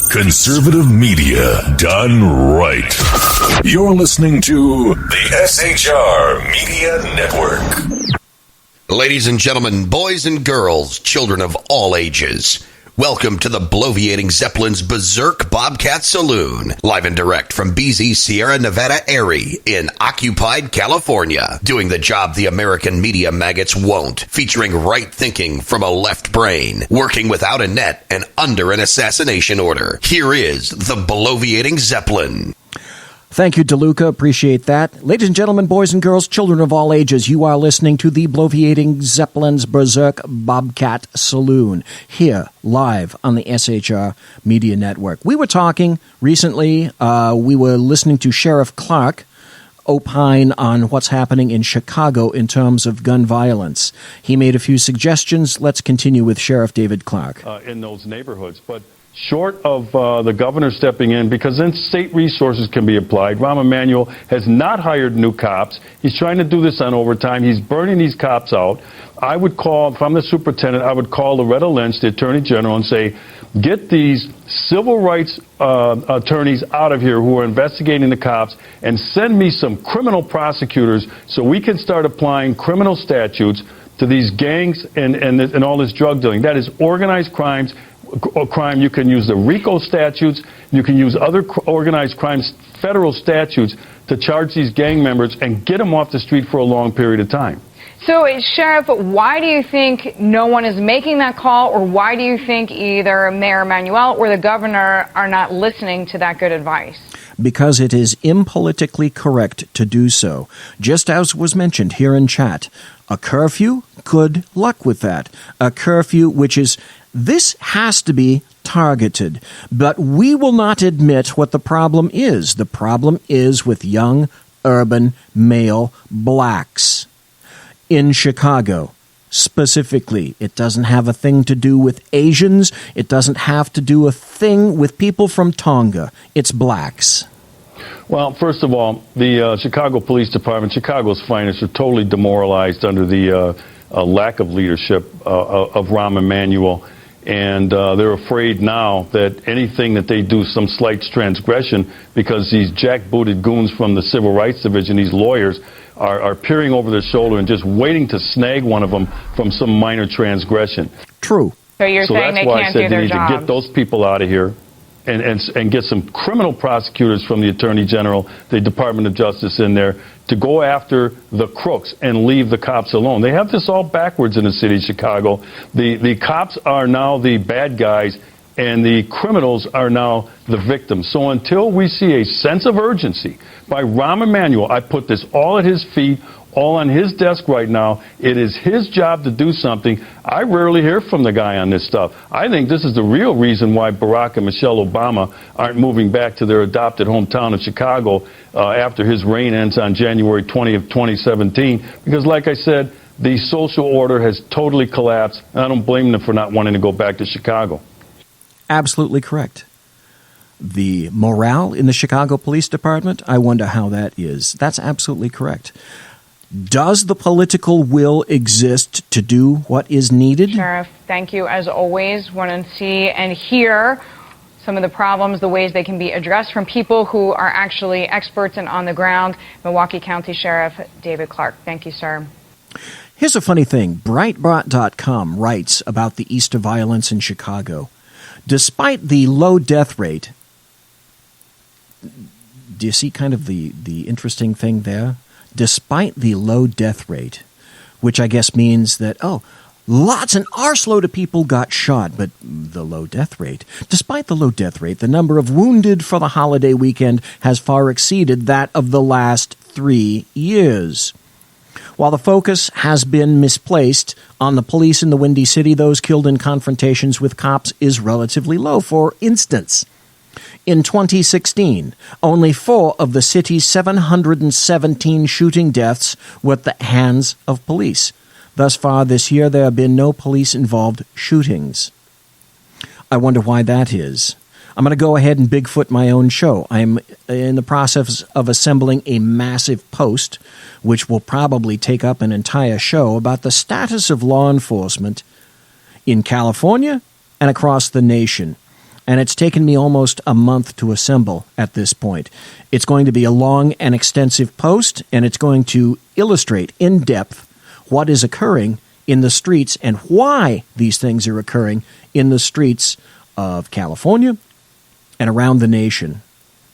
Conservative media done right. You're listening to the SHR Media Network. Ladies and gentlemen, boys and girls, children of all ages, welcome to the bloviating Zeppelin's Berserk Bobcat Saloon, live and direct from BZ Sierra Nevada Airy in occupied California, doing the job the American media maggots won't, featuring right thinking from a left brain, working without a net and under an assassination order. Here is the bloviating Zeppelin. Thank you, DeLuca. Appreciate that. Ladies and gentlemen, boys and girls, children of all ages, you are listening to the bloviating Zeppelin's Berserk Bobcat Saloon, here, live on the SHR Media Network. We were talking recently, we were listening to Sheriff Clark opine on what's happening in Chicago in terms of gun violence. He made a few suggestions. Let's continue with Sheriff David Clark. In those neighborhoods, but short of the governor stepping in, because then state resources can be applied. Rahm Emanuel has not hired new cops. He's trying to do this on overtime. He's burning these cops out. I would call, if I'm the superintendent, I would call Loretta Lynch, the attorney general, and say, get these civil rights attorneys out of here who are investigating the cops and send me some criminal prosecutors so we can start applying criminal statutes to these gangs and all this drug dealing. That is organized crime. You can use the RICO statutes. You can use other organized crimes, federal statutes, to charge these gang members and get them off the street for a long period of time. So, Sheriff, why do you think no one is making that call, or why do you think either Mayor Emanuel or the governor are not listening to that good advice? Because it is impolitically correct to do so. Just as was mentioned here in chat, a curfew, good luck with that. A curfew which is, this has to be targeted. But we will not admit what the problem is. The problem is with young, urban, male blacks. in Chicago. Specifically, it doesn't have a thing to do with Asians. It doesn't have to do a thing with people from Tonga. It's blacks. Well, first of all, the Chicago Police Department, Chicago's finest, are totally demoralized under the lack of leadership of Rahm Emanuel. And they're afraid now that anything that they do, some slight transgression, because these jackbooted goons from the Civil Rights Division, these lawyers, are peering over their shoulder and just waiting to snag one of them from some minor transgression. True. So you're saying they can't do their job. So that's why I said they need to get those people out of here and get some criminal prosecutors from the Attorney General, the Department of Justice in there to go after the crooks and leave the cops alone. They have this all backwards in the city of Chicago. The cops are now the bad guys and the criminals are now the victims. So until we see a sense of urgency by Rahm Emanuel, I put this all at his feet, all on his desk right now. It is his job to do something. I rarely hear from the guy on this stuff. I think this is the real reason why Barack and Michelle Obama aren't moving back to their adopted hometown of Chicago after his reign ends on January 20th, 2017. Because like I said, the social order has totally collapsed, and I don't blame them for not wanting to go back to Chicago. Absolutely correct. The morale in the Chicago Police Department, I wonder how that is. That's absolutely correct. Does the political will exist to do what is needed? Sheriff, thank you as always. Want to see and hear some of the problems, the ways they can be addressed from people who are actually experts and on the ground. Milwaukee County Sheriff David Clark. Thank you, sir. Here's a funny thing. Breitbart.com writes about the Easter violence in Chicago. Despite the low death rate, do you see kind of the interesting thing there? Despite the low death rate, which I guess means that, lots and arseload of people got shot, but the low death rate. Despite the low death rate, the number of wounded for the holiday weekend has far exceeded that of the last 3 years. While the focus has been misplaced on the police in the Windy City, those killed in confrontations with cops is relatively low. For instance, in 2016, only 4 of the city's 717 shooting deaths were at the hands of police. Thus far this year, there have been no police-involved shootings. I wonder why that is. I'm going to go ahead and Bigfoot my own show. I'm in the process of assembling a massive post, which will probably take up an entire show, about the status of law enforcement in California and across the nation. And it's taken me almost a month to assemble at this point. It's going to be a long and extensive post, and it's going to illustrate in depth what is occurring in the streets and why these things are occurring in the streets of California and around the nation.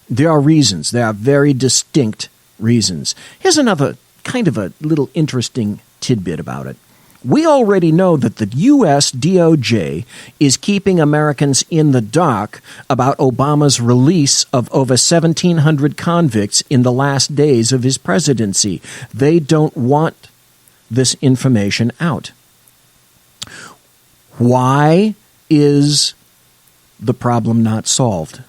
There are reasons. There are very distinct reasons. Here's another kind of a little interesting tidbit about it. We already know that the U.S. DOJ is keeping Americans in the dark about Obama's release of over 1,700 convicts in the last days of his presidency. They don't want this information out. Why is the problem not solved?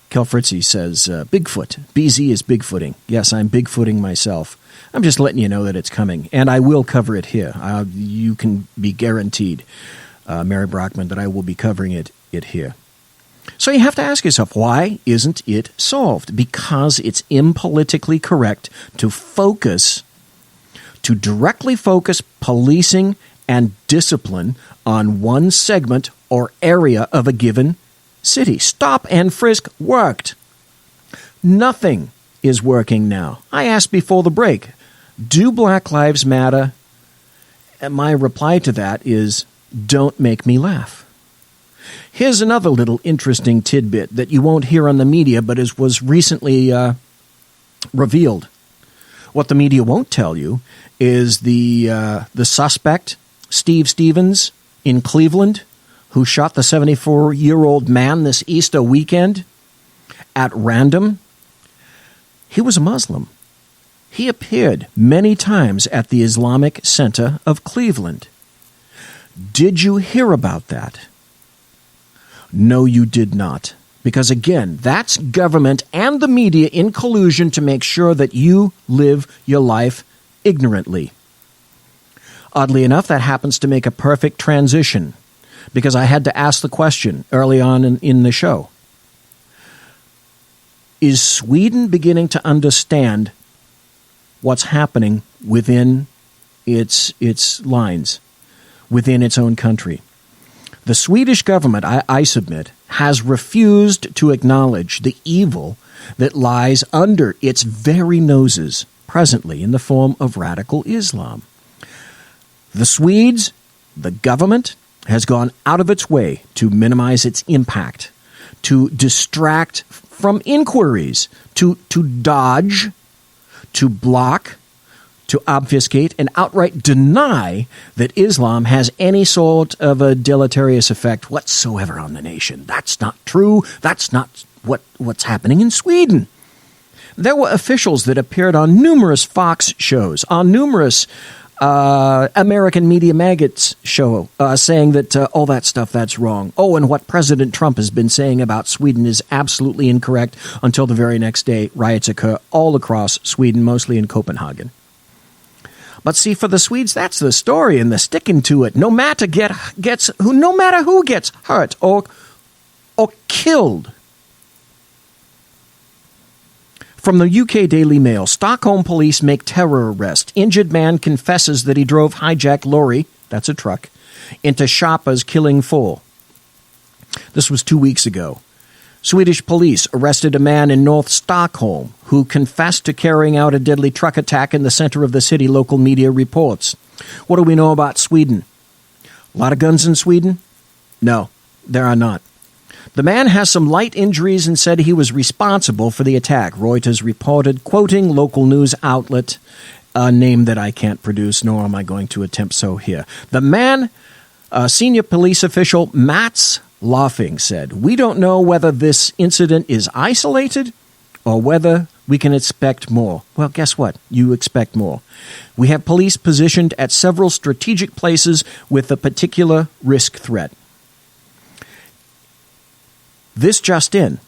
Kel Fritzy says, Bigfoot. BZ is Bigfooting. Yes, I'm Bigfooting myself. I'm just letting you know that it's coming, and I will cover it here. You can be guaranteed, Mary Brockman, that I will be covering it here. So you have to ask yourself, why isn't it solved? Because it's impolitically correct to directly focus policing and discipline on one segment or area of a given city. Stop and frisk worked. Nothing is working now. I asked before the break, do Black Lives Matter? And my reply to that is, don't make me laugh. Here's another little interesting tidbit that you won't hear on the media, but was recently revealed. What the media won't tell you is the suspect, Steve Stevens, in Cleveland, who shot the 74-year-old man this Easter weekend at random. He was a Muslim. He appeared many times at the Islamic Center of Cleveland. Did you hear about that? No, you did not. Because again, that's government and the media in collusion to make sure that you live your life ignorantly. Oddly enough, that happens to make a perfect transition, because I had to ask the question early on in the show. Is Sweden beginning to understand what's happening within its lines, within its own country? The Swedish government, I submit, has refused to acknowledge the evil that lies under its very noses presently in the form of radical Islam. The Swedes, the government, has gone out of its way to minimize its impact, to distract from inquiries, to dodge, to block, to obfuscate, and outright deny that Islam has any sort of a deleterious effect whatsoever on the nation. That's not true. That's not what's happening in Sweden. There were officials that appeared on numerous Fox shows, on numerous American media maggots show, saying that all that stuff, that's wrong. Oh, and what President Trump has been saying about Sweden is absolutely incorrect, until the very next day wriots occur all across Sweden, mostly in Copenhagen. But see, for the Swedes, that's the story, and the sticking to it. No matter who gets hurt or killed. From the UK Daily Mail, Stockholm police make terror arrest. Injured man confesses that he drove hijacked lorry, that's a truck, into shoppers, killing 4. This was 2 weeks ago. Swedish police arrested a man in North Stockholm who confessed to carrying out a deadly truck attack in the center of the city, local media reports. What do we know about Sweden? A lot of guns in Sweden? No, there are not. The man has some light injuries and said he was responsible for the attack, Reuters reported, quoting local news outlet, a name that I can't produce, nor am I going to attempt so here. The man, senior police official Mats Laughing, said, "We don't know whether this incident is isolated or whether we can expect more." Well, guess what? You expect more. "We have police positioned at several strategic places with a particular risk threat." This just in,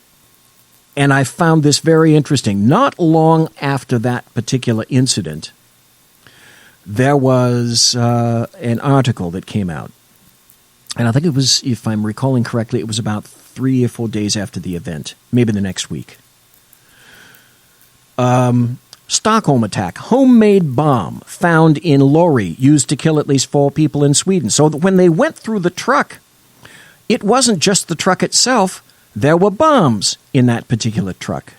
and I found this very interesting. Not long after that particular incident, there was an article that came out. And I think it was, if I'm recalling correctly, it was about 3 or 4 days after the event, maybe the next week. Stockholm attack, homemade bomb found in lorry used to kill at least 4 people in Sweden. So that when they went through the truck, it wasn't just the truck itself. There were bombs in that particular truck.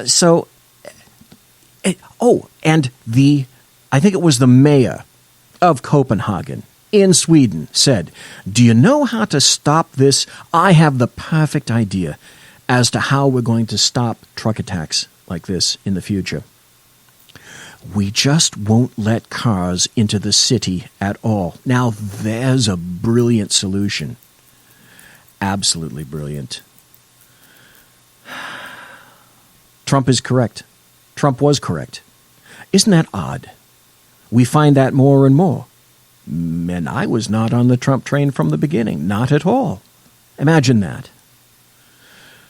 So, and I think it was the mayor of Copenhagen in Sweden said, "Do you know how to stop this? I have the perfect idea as to how we're going to stop truck attacks like this in the future. We just won't let cars into the city at all." Now, there's a brilliant solution. Absolutely brilliant. Trump is correct. Trump was correct. Isn't that odd? We find that more and more. And I was not on the Trump train from the beginning. Not at all. Imagine that.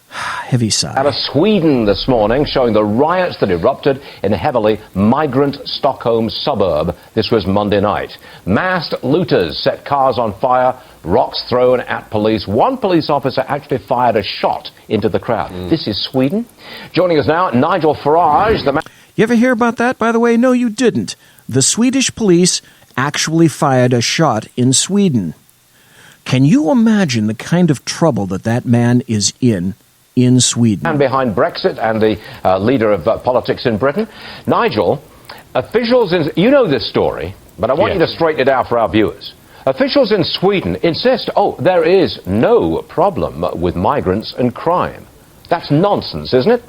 Heavy sigh. Out of Sweden this morning, showing the riots that erupted in a heavily migrant Stockholm suburb. This was Monday night. Masked looters set cars on fire, rocks thrown at police. One police officer actually fired a shot into the crowd. This is Sweden. Joining us now, Nigel Farage. You ever hear about that, by the way? No, you didn't. The Swedish police actually fired a shot in Sweden. Can you imagine the kind of trouble that man is in Sweden? And behind Brexit and the leader of politics in Britain. Nigel, officials you know this story, but I want you to straighten it out for our viewers. Officials in Sweden insist, there is no problem with migrants and crime. That's nonsense, isn't it?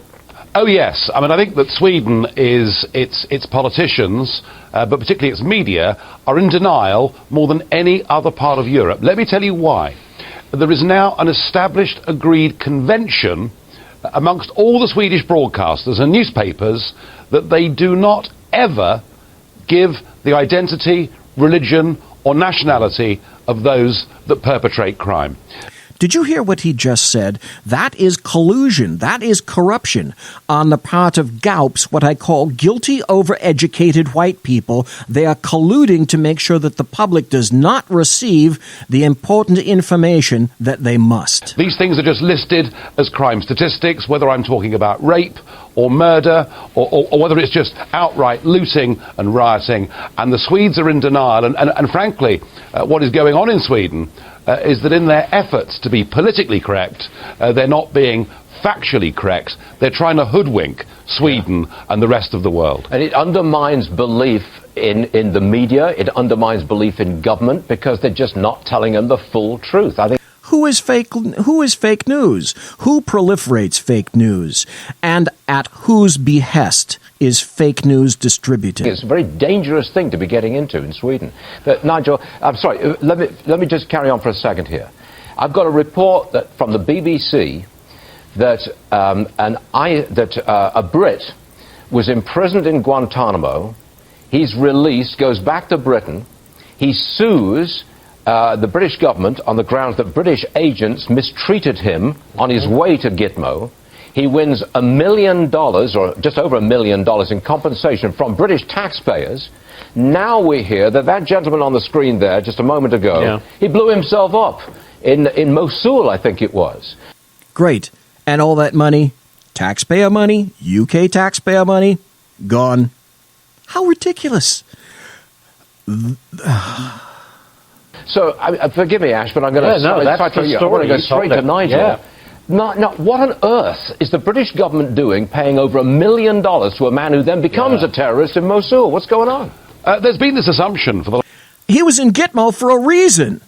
Oh, yes. I mean, I think that Sweden its politicians, but particularly its media, are in denial more than any other part of Europe. Let me tell you why. There is now an established, agreed convention amongst all the Swedish broadcasters and newspapers that they do not ever give the identity, religion, or nationality of those that perpetrate crime. Did you hear what he just said? That is collusion. That is corruption on the part of GAUPs, what I call guilty, overeducated white people. They are colluding to make sure that the public does not receive the important information that they must. These things are just listed as crime statistics, whether I'm talking about rape or murder or whether it's just outright looting and rioting. And the Swedes are in denial. And frankly, what is going on in Sweden is that in their efforts to be politically correct, they're not being factually correct. They're trying to hoodwink Sweden and the rest of the world. And it undermines belief in the media. It undermines belief in government because they're just not telling them the full truth. I think. Who is fake news? Who proliferates fake news? And at whose behest is fake news distributed? It's a very dangerous thing to be getting into in Sweden. But Nigel, I'm sorry, let me just carry on for a second here. I've got a report from the BBC that a Brit was imprisoned in Guantanamo. He's released, goes back to Britain. He sues the British government on the grounds that British agents mistreated him on his way to Gitmo. He wins $1 million, or just over $1 million in compensation from British taxpayers. Now we hear that gentleman on the screen there just a moment ago, he blew himself up in Mosul, I think it was. Great. And all that money, taxpayer money, UK taxpayer money, gone. How ridiculous. So, forgive me, Ash, but I'm going to go straight to Nigel. Yeah. Now, what on earth is the British government doing paying over $1 million to a man who then becomes a terrorist in Mosul? What's going on? There's been this assumption for the... He was in Gitmo for a reason.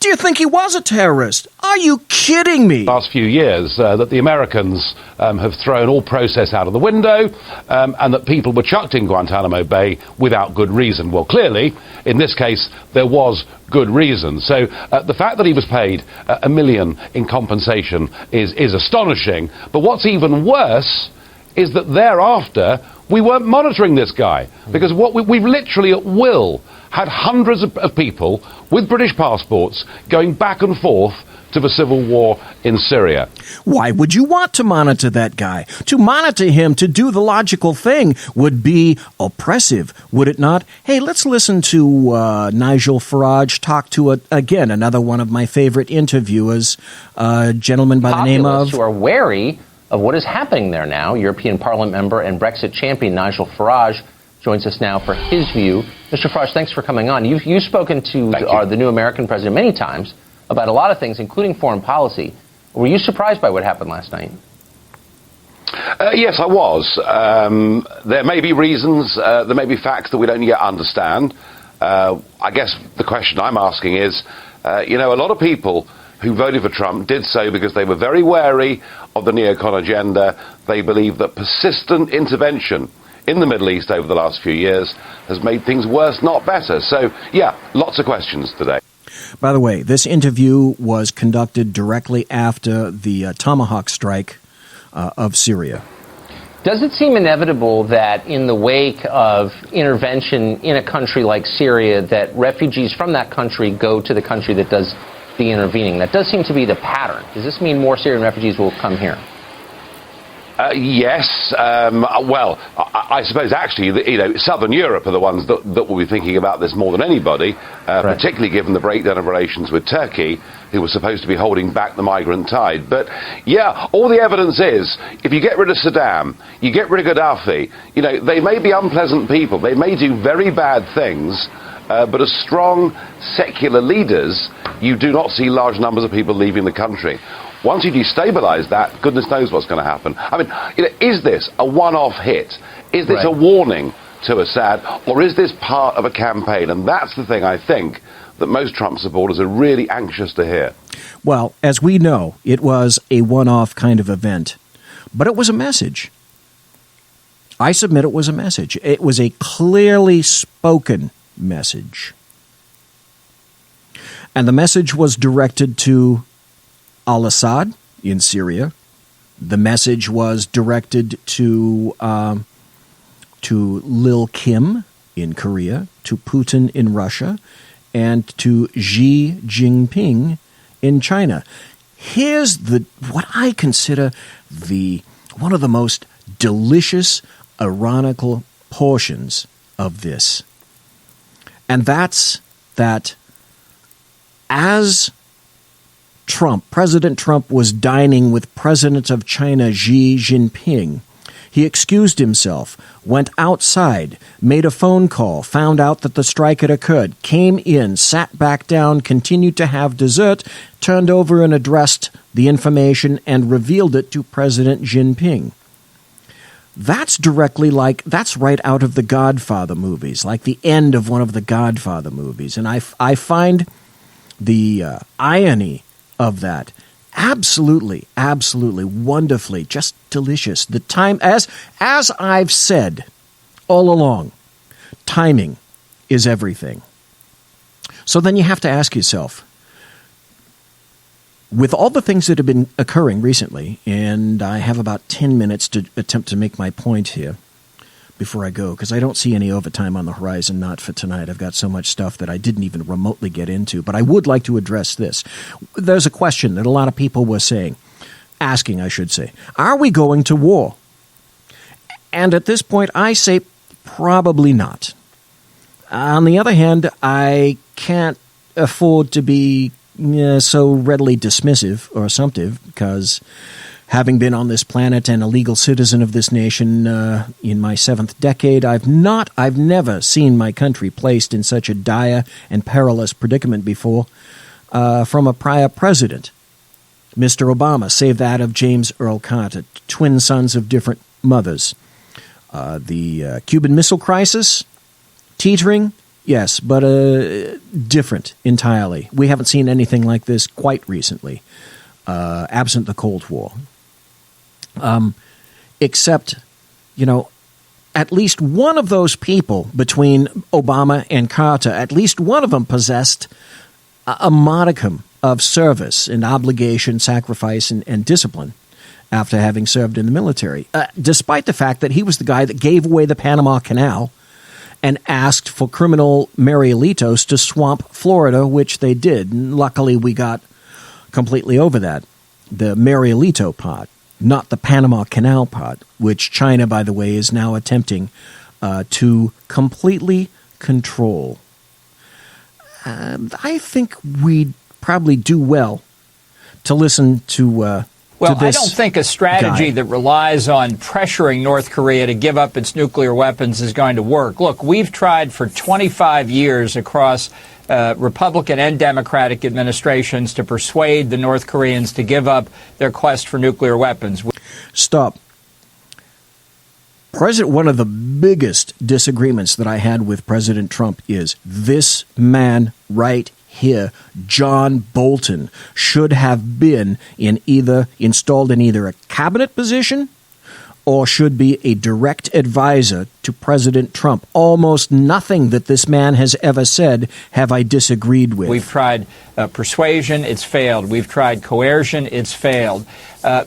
Do you think he was a terrorist? Are you kidding me? Last few years that the Americans have thrown all process out of the window and that people were chucked in Guantanamo Bay without good reason. Well, clearly, in this case, there was good reason. So the fact that he was paid $1 million in compensation is astonishing. But what's even worse is that thereafter we weren't monitoring this guy, because we've literally at will had hundreds of people with British passports going back and forth to the civil war in Syria. Why would you want to monitor that guy? To monitor him, to do the logical thing, would be oppressive, would it not? Hey, let's listen to Nigel Farage talk to, again, another one of my favorite interviewers, a gentleman by the name of... who are wary of what is happening there now. European Parliament member and Brexit champion Nigel Farage joins us now for his view. Mr. Farage, thanks for coming on. You've spoken to the new American president many times about a lot of things, including foreign policy. Were you surprised by what happened last night? Yes, I was. There may be reasons, there may be facts that we don't yet understand. I guess the question I'm asking is, a lot of people who voted for Trump did so because they were very wary of the neocon agenda. They believe that persistent intervention in the Middle East over the last few years has made things worse, not better. So, yeah, lots of questions today. By the way, this interview was conducted directly after the Tomahawk strike of Syria. Does it seem inevitable that in the wake of intervention in a country like Syria, that refugees from that country go to the country that does the intervening? That does seem to be the pattern. Does this mean more Syrian refugees will come here? Yes. Well, I suppose actually, Southern Europe are the ones that will be thinking about this more than anybody, particularly given the breakdown of relations with Turkey, who was supposed to be holding back the migrant tide. But yeah, all the evidence is, if you get rid of Saddam, you get rid of Gaddafi, they may be unpleasant people, they may do very bad things, but as strong secular leaders, you do not see large numbers of people leaving the country. Once you destabilize that, goodness knows what's going to happen. I mean, is this a one-off hit? Is this a warning to Assad? Or is this part of a campaign? And that's the thing I think that most Trump supporters are really anxious to hear. Well, as we know, it was a one-off kind of event. But it was a message. I submit it was a message. It was a clearly spoken message. And the message was directed to al-Assad in Syria. The message was directed to Lil Kim in Korea, to Putin in Russia, and to Xi Jinping in China. Here's what I consider one of the most delicious, ironical portions of this. And that's that as President Trump was dining with President of China Xi Jinping, he excused himself, went outside, made a phone call, found out that the strike had occurred, came in, sat back down, continued to have dessert, turned over and addressed the information and revealed it to President Jinping. That's that's right out of the Godfather movies, like the end of one of the Godfather movies. And I find the irony of that absolutely wonderfully, just delicious. The time, as I've said all along, timing is everything. So then you have to ask yourself, with all the things that have been occurring recently, and I have about 10 minutes to attempt to make my point here before I go, because I don't see any overtime on the horizon, not for tonight. I've got so much stuff that I didn't even remotely get into, but I would like to address this. There's a question that a lot of people were asking, I should say, are we going to war? And at this point, I say probably not. On the other hand, I can't afford to be so readily dismissive or assumptive, because having been on this planet and a legal citizen of this nation in my 7th decade, I've never seen my country placed in such a dire and perilous predicament before from a prior president. Mr. Obama, save that of James Earl Carter, twin sons of different mothers. The Cuban Missile Crisis, teetering, yes, but different entirely. We haven't seen anything like this quite recently, absent the Cold War. Except, at least one of those people between Obama and Carter, at least one of them possessed a modicum of service and obligation, sacrifice, and discipline after having served in the military, despite the fact that he was the guy that gave away the Panama Canal and asked for criminal Marielitos to swamp Florida, which they did. And luckily, we got completely over that. The Marielito part, not the Panama Canal part, which China, by the way, is now attempting to completely control. I think we'd probably do well to listen to Well, I don't think a strategy that relies on pressuring North Korea to give up its nuclear weapons is going to work. Look, we've tried for 25 years across Republican and Democratic administrations to persuade the North Koreans to give up their quest for nuclear weapons. Stop. One of the biggest disagreements that I had with President Trump is this man right here, John Bolton, should have been installed in either a cabinet position or should be a direct advisor to President Trump. Almost nothing that this man has ever said have I disagreed with. We've tried persuasion, it's failed. We've tried coercion, it's failed.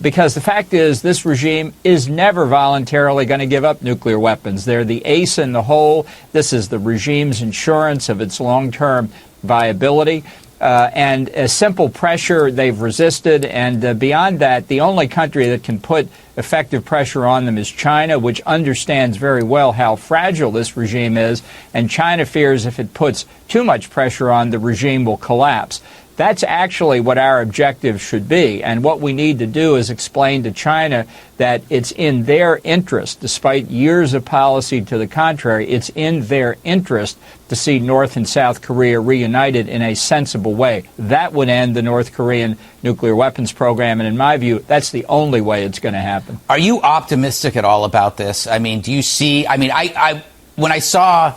Because the fact is, this regime is never voluntarily going to give up nuclear weapons. They're the ace in the hole. This is the regime's insurance of its long-term viability. And a simple pressure they've resisted. And beyond that, the only country that can put effective pressure on them is China, which understands very well how fragile this regime is. And China fears if it puts too much pressure on, the regime will collapse. That's actually what our objective should be. And what we need to do is explain to China that it's in their interest, despite years of policy to the contrary, it's in their interest to see North and South Korea reunited in a sensible way. That would end the North Korean nuclear weapons program. And in my view, that's the only way it's going to happen. Are you optimistic at all about this? I mean, do you see, when I saw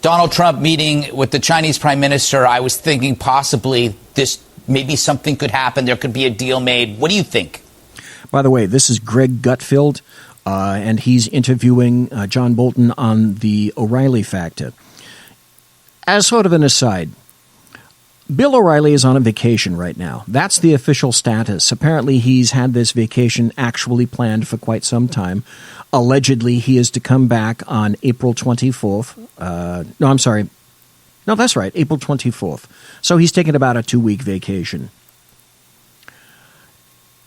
Donald Trump meeting with the Chinese prime minister, I was thinking possibly maybe something could happen. There could be a deal made. What do you think? By the way, this is Greg Gutfeld, and he's interviewing John Bolton on the O'Reilly factor. As sort of an aside, Bill O'Reilly is on a vacation right now. That's the official status. Apparently, he's had this vacation actually planned for quite some time. Allegedly, he is to come back on April 24th. April 24th. So he's taking about a 2-week vacation.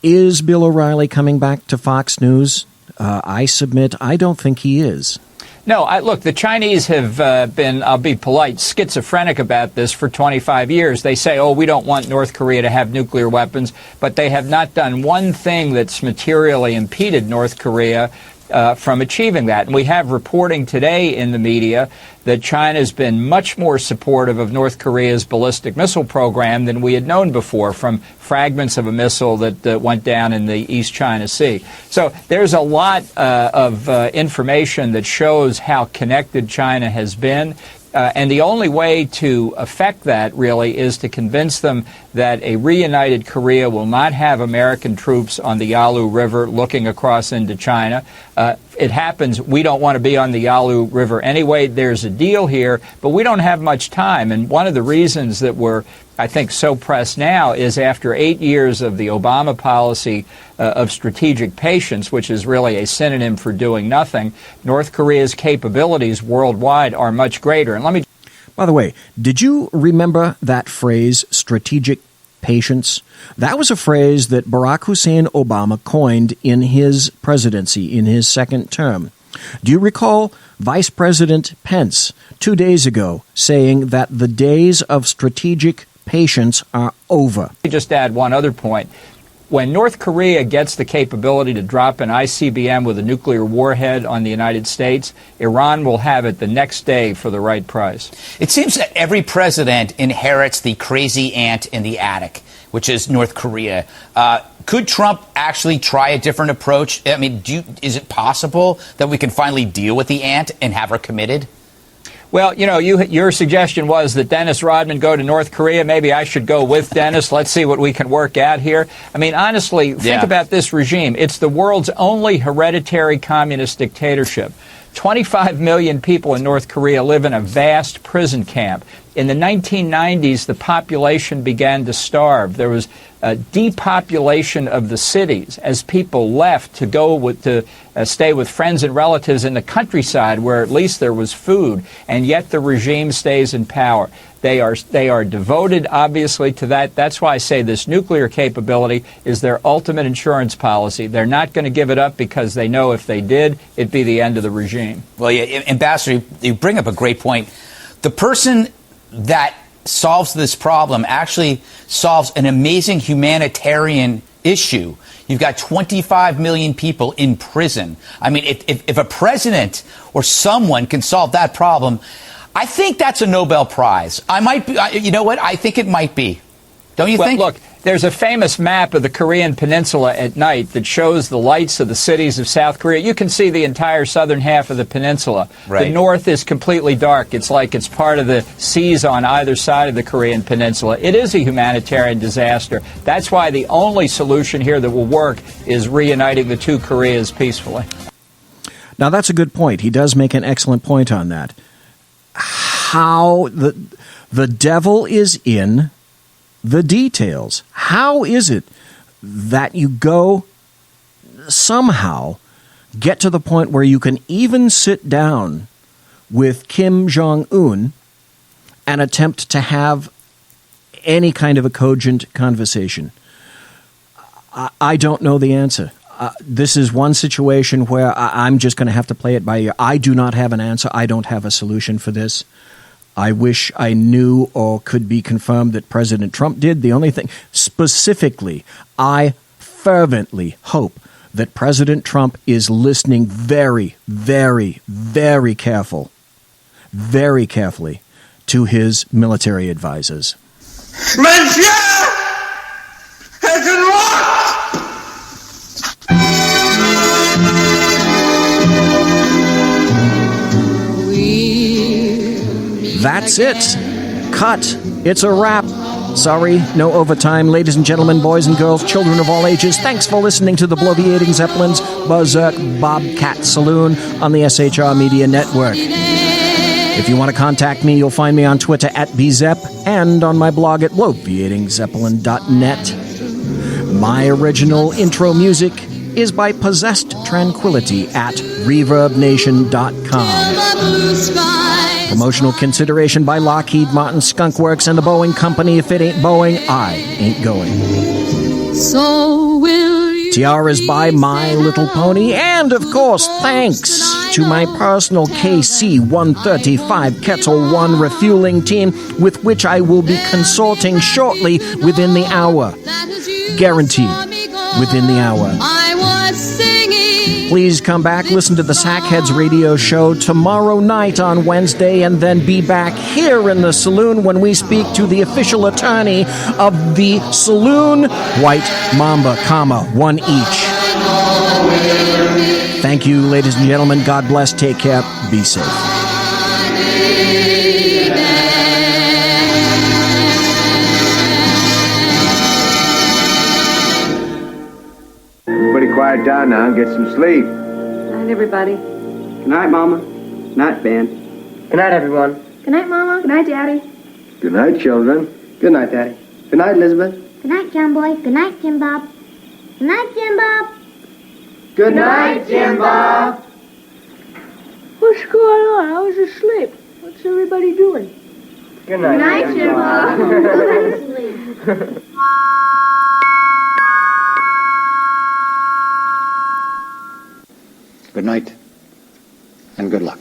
Is Bill O'Reilly coming back to Fox News? I submit I don't think he is. No, look, the Chinese have been, I'll be polite, schizophrenic about this for 25 years. They say, we don't want North Korea to have nuclear weapons, but they have not done one thing that's materially impeded North Korea from achieving that. And we have reporting today in the media that China has been much more supportive of North Korea's ballistic missile program than we had known before, from fragments of a missile that went down in the East China Sea. So there's a lot of information that shows how connected China has been. And the only way to affect that, really, is to convince them that a reunited Korea will not have American troops on the Yalu River looking across into China. It happens, we don't want to be on the Yalu River anyway. There's a deal here, but we don't have much time. And one of the reasons that we're, I think, so pressed now is after 8 years of the Obama policy of strategic patience, which is really a synonym for doing nothing, North Korea's capabilities worldwide are much greater. And let me... By the way, did you remember that phrase, strategic patience? That was a phrase that Barack Hussein Obama coined in his presidency, in his second term. Do you recall Vice President Pence 2 days ago saying that the days of strategic patience are over? Let me just add one other point. When North Korea gets the capability to drop an ICBM with a nuclear warhead on the United States, Iran will have it the next day for the right price. It seems that every president inherits the crazy ant in the attic, which is North Korea. Could Trump actually try a different approach? I mean, is it possible that we can finally deal with the ant and have her committed? Well, your suggestion was that Dennis Rodman go to North Korea. Maybe I should go with Dennis. Let's see what we can work out here. I mean, honestly, think about this regime. It's the world's only hereditary communist dictatorship. 25 million people in North Korea live in a vast prison camp. In the 1990s, the population began to starve. There was a depopulation of the cities as people left to go to stay with friends and relatives in the countryside where at least there was food, and yet the regime stays in power. They are devoted, obviously, to that. That's why I say this nuclear capability is their ultimate insurance policy. They're not going to give it up because they know if they did, it'd be the end of the regime. Well, yeah, Ambassador, you bring up a great point. The person that solves this problem actually solves an amazing humanitarian issue. You've got 25 million people in prison. I mean, if a president or someone can solve that problem, I think that's a Nobel Prize. I might be, you know what? I think it might be. Don't you think? Look, there's a famous map of the Korean peninsula at night that shows the lights of the cities of South Korea. You can see the entire southern half of the peninsula. Right. The north is completely dark. It's like it's part of the seas on either side of the Korean peninsula. It is a humanitarian disaster. That's why the only solution here that will work is reuniting the two Koreas peacefully. Now, that's a good point. He does make an excellent point on that. How the devil is in the details. How is it that you go somehow get to the point where you can even sit down with Kim Jong-un and attempt to have any kind of a cogent conversation? I don't know the answer. This is one situation where I'm just going to have to play it by ear. I do not have an answer. I don't have a solution for this. I wish I knew or could be confirmed that President Trump did. The only thing, specifically, I fervently hope that President Trump is listening very, very, very carefully to his military advisors. Monsieur! That's it. Cut. It's a wrap. Sorry, no overtime. Ladies and gentlemen, boys and girls, children of all ages, thanks for listening to the Bloviating Zeppelin's Berserk Bobcat Saloon on the SHR Media Network. If you want to contact me, you'll find me on Twitter at bzep and on my blog at bloviatingzeppelin.net. My original intro music is by Possessed Tranquility at reverbnation.com. Promotional consideration by Lockheed Martin Skunk Works and the Boeing Company. If it ain't Boeing, I ain't going. So will you. Tiaras by My Little Pony, and of course, thanks to my personal KC-135 Kettle 1 refueling team, with which I will be consulting shortly within the hour. Guaranteed, within the hour. I was singing. Please come back, listen to the Sackheads radio show tomorrow night on Wednesday, and then be back here in the saloon when we speak to the official attorney of the saloon, White Mamba, one each. Thank you, ladies and gentlemen. God bless. Take care. Be safe. Everybody quiet down now and get some sleep. Good night, everybody. Good night, Mama. Good night, Ben. Good night, everyone. Good night, Mama. Good night, Daddy. Good night, children. Good night, Daddy. Good night, Elizabeth. Good night, John Boy. Good night, Jim Bob. Good night, Jim Bob. Good night, Jim Bob. What's going on? I was asleep. What's everybody doing? Good night, Jim Bob. Go to sleep. Good night, and good luck.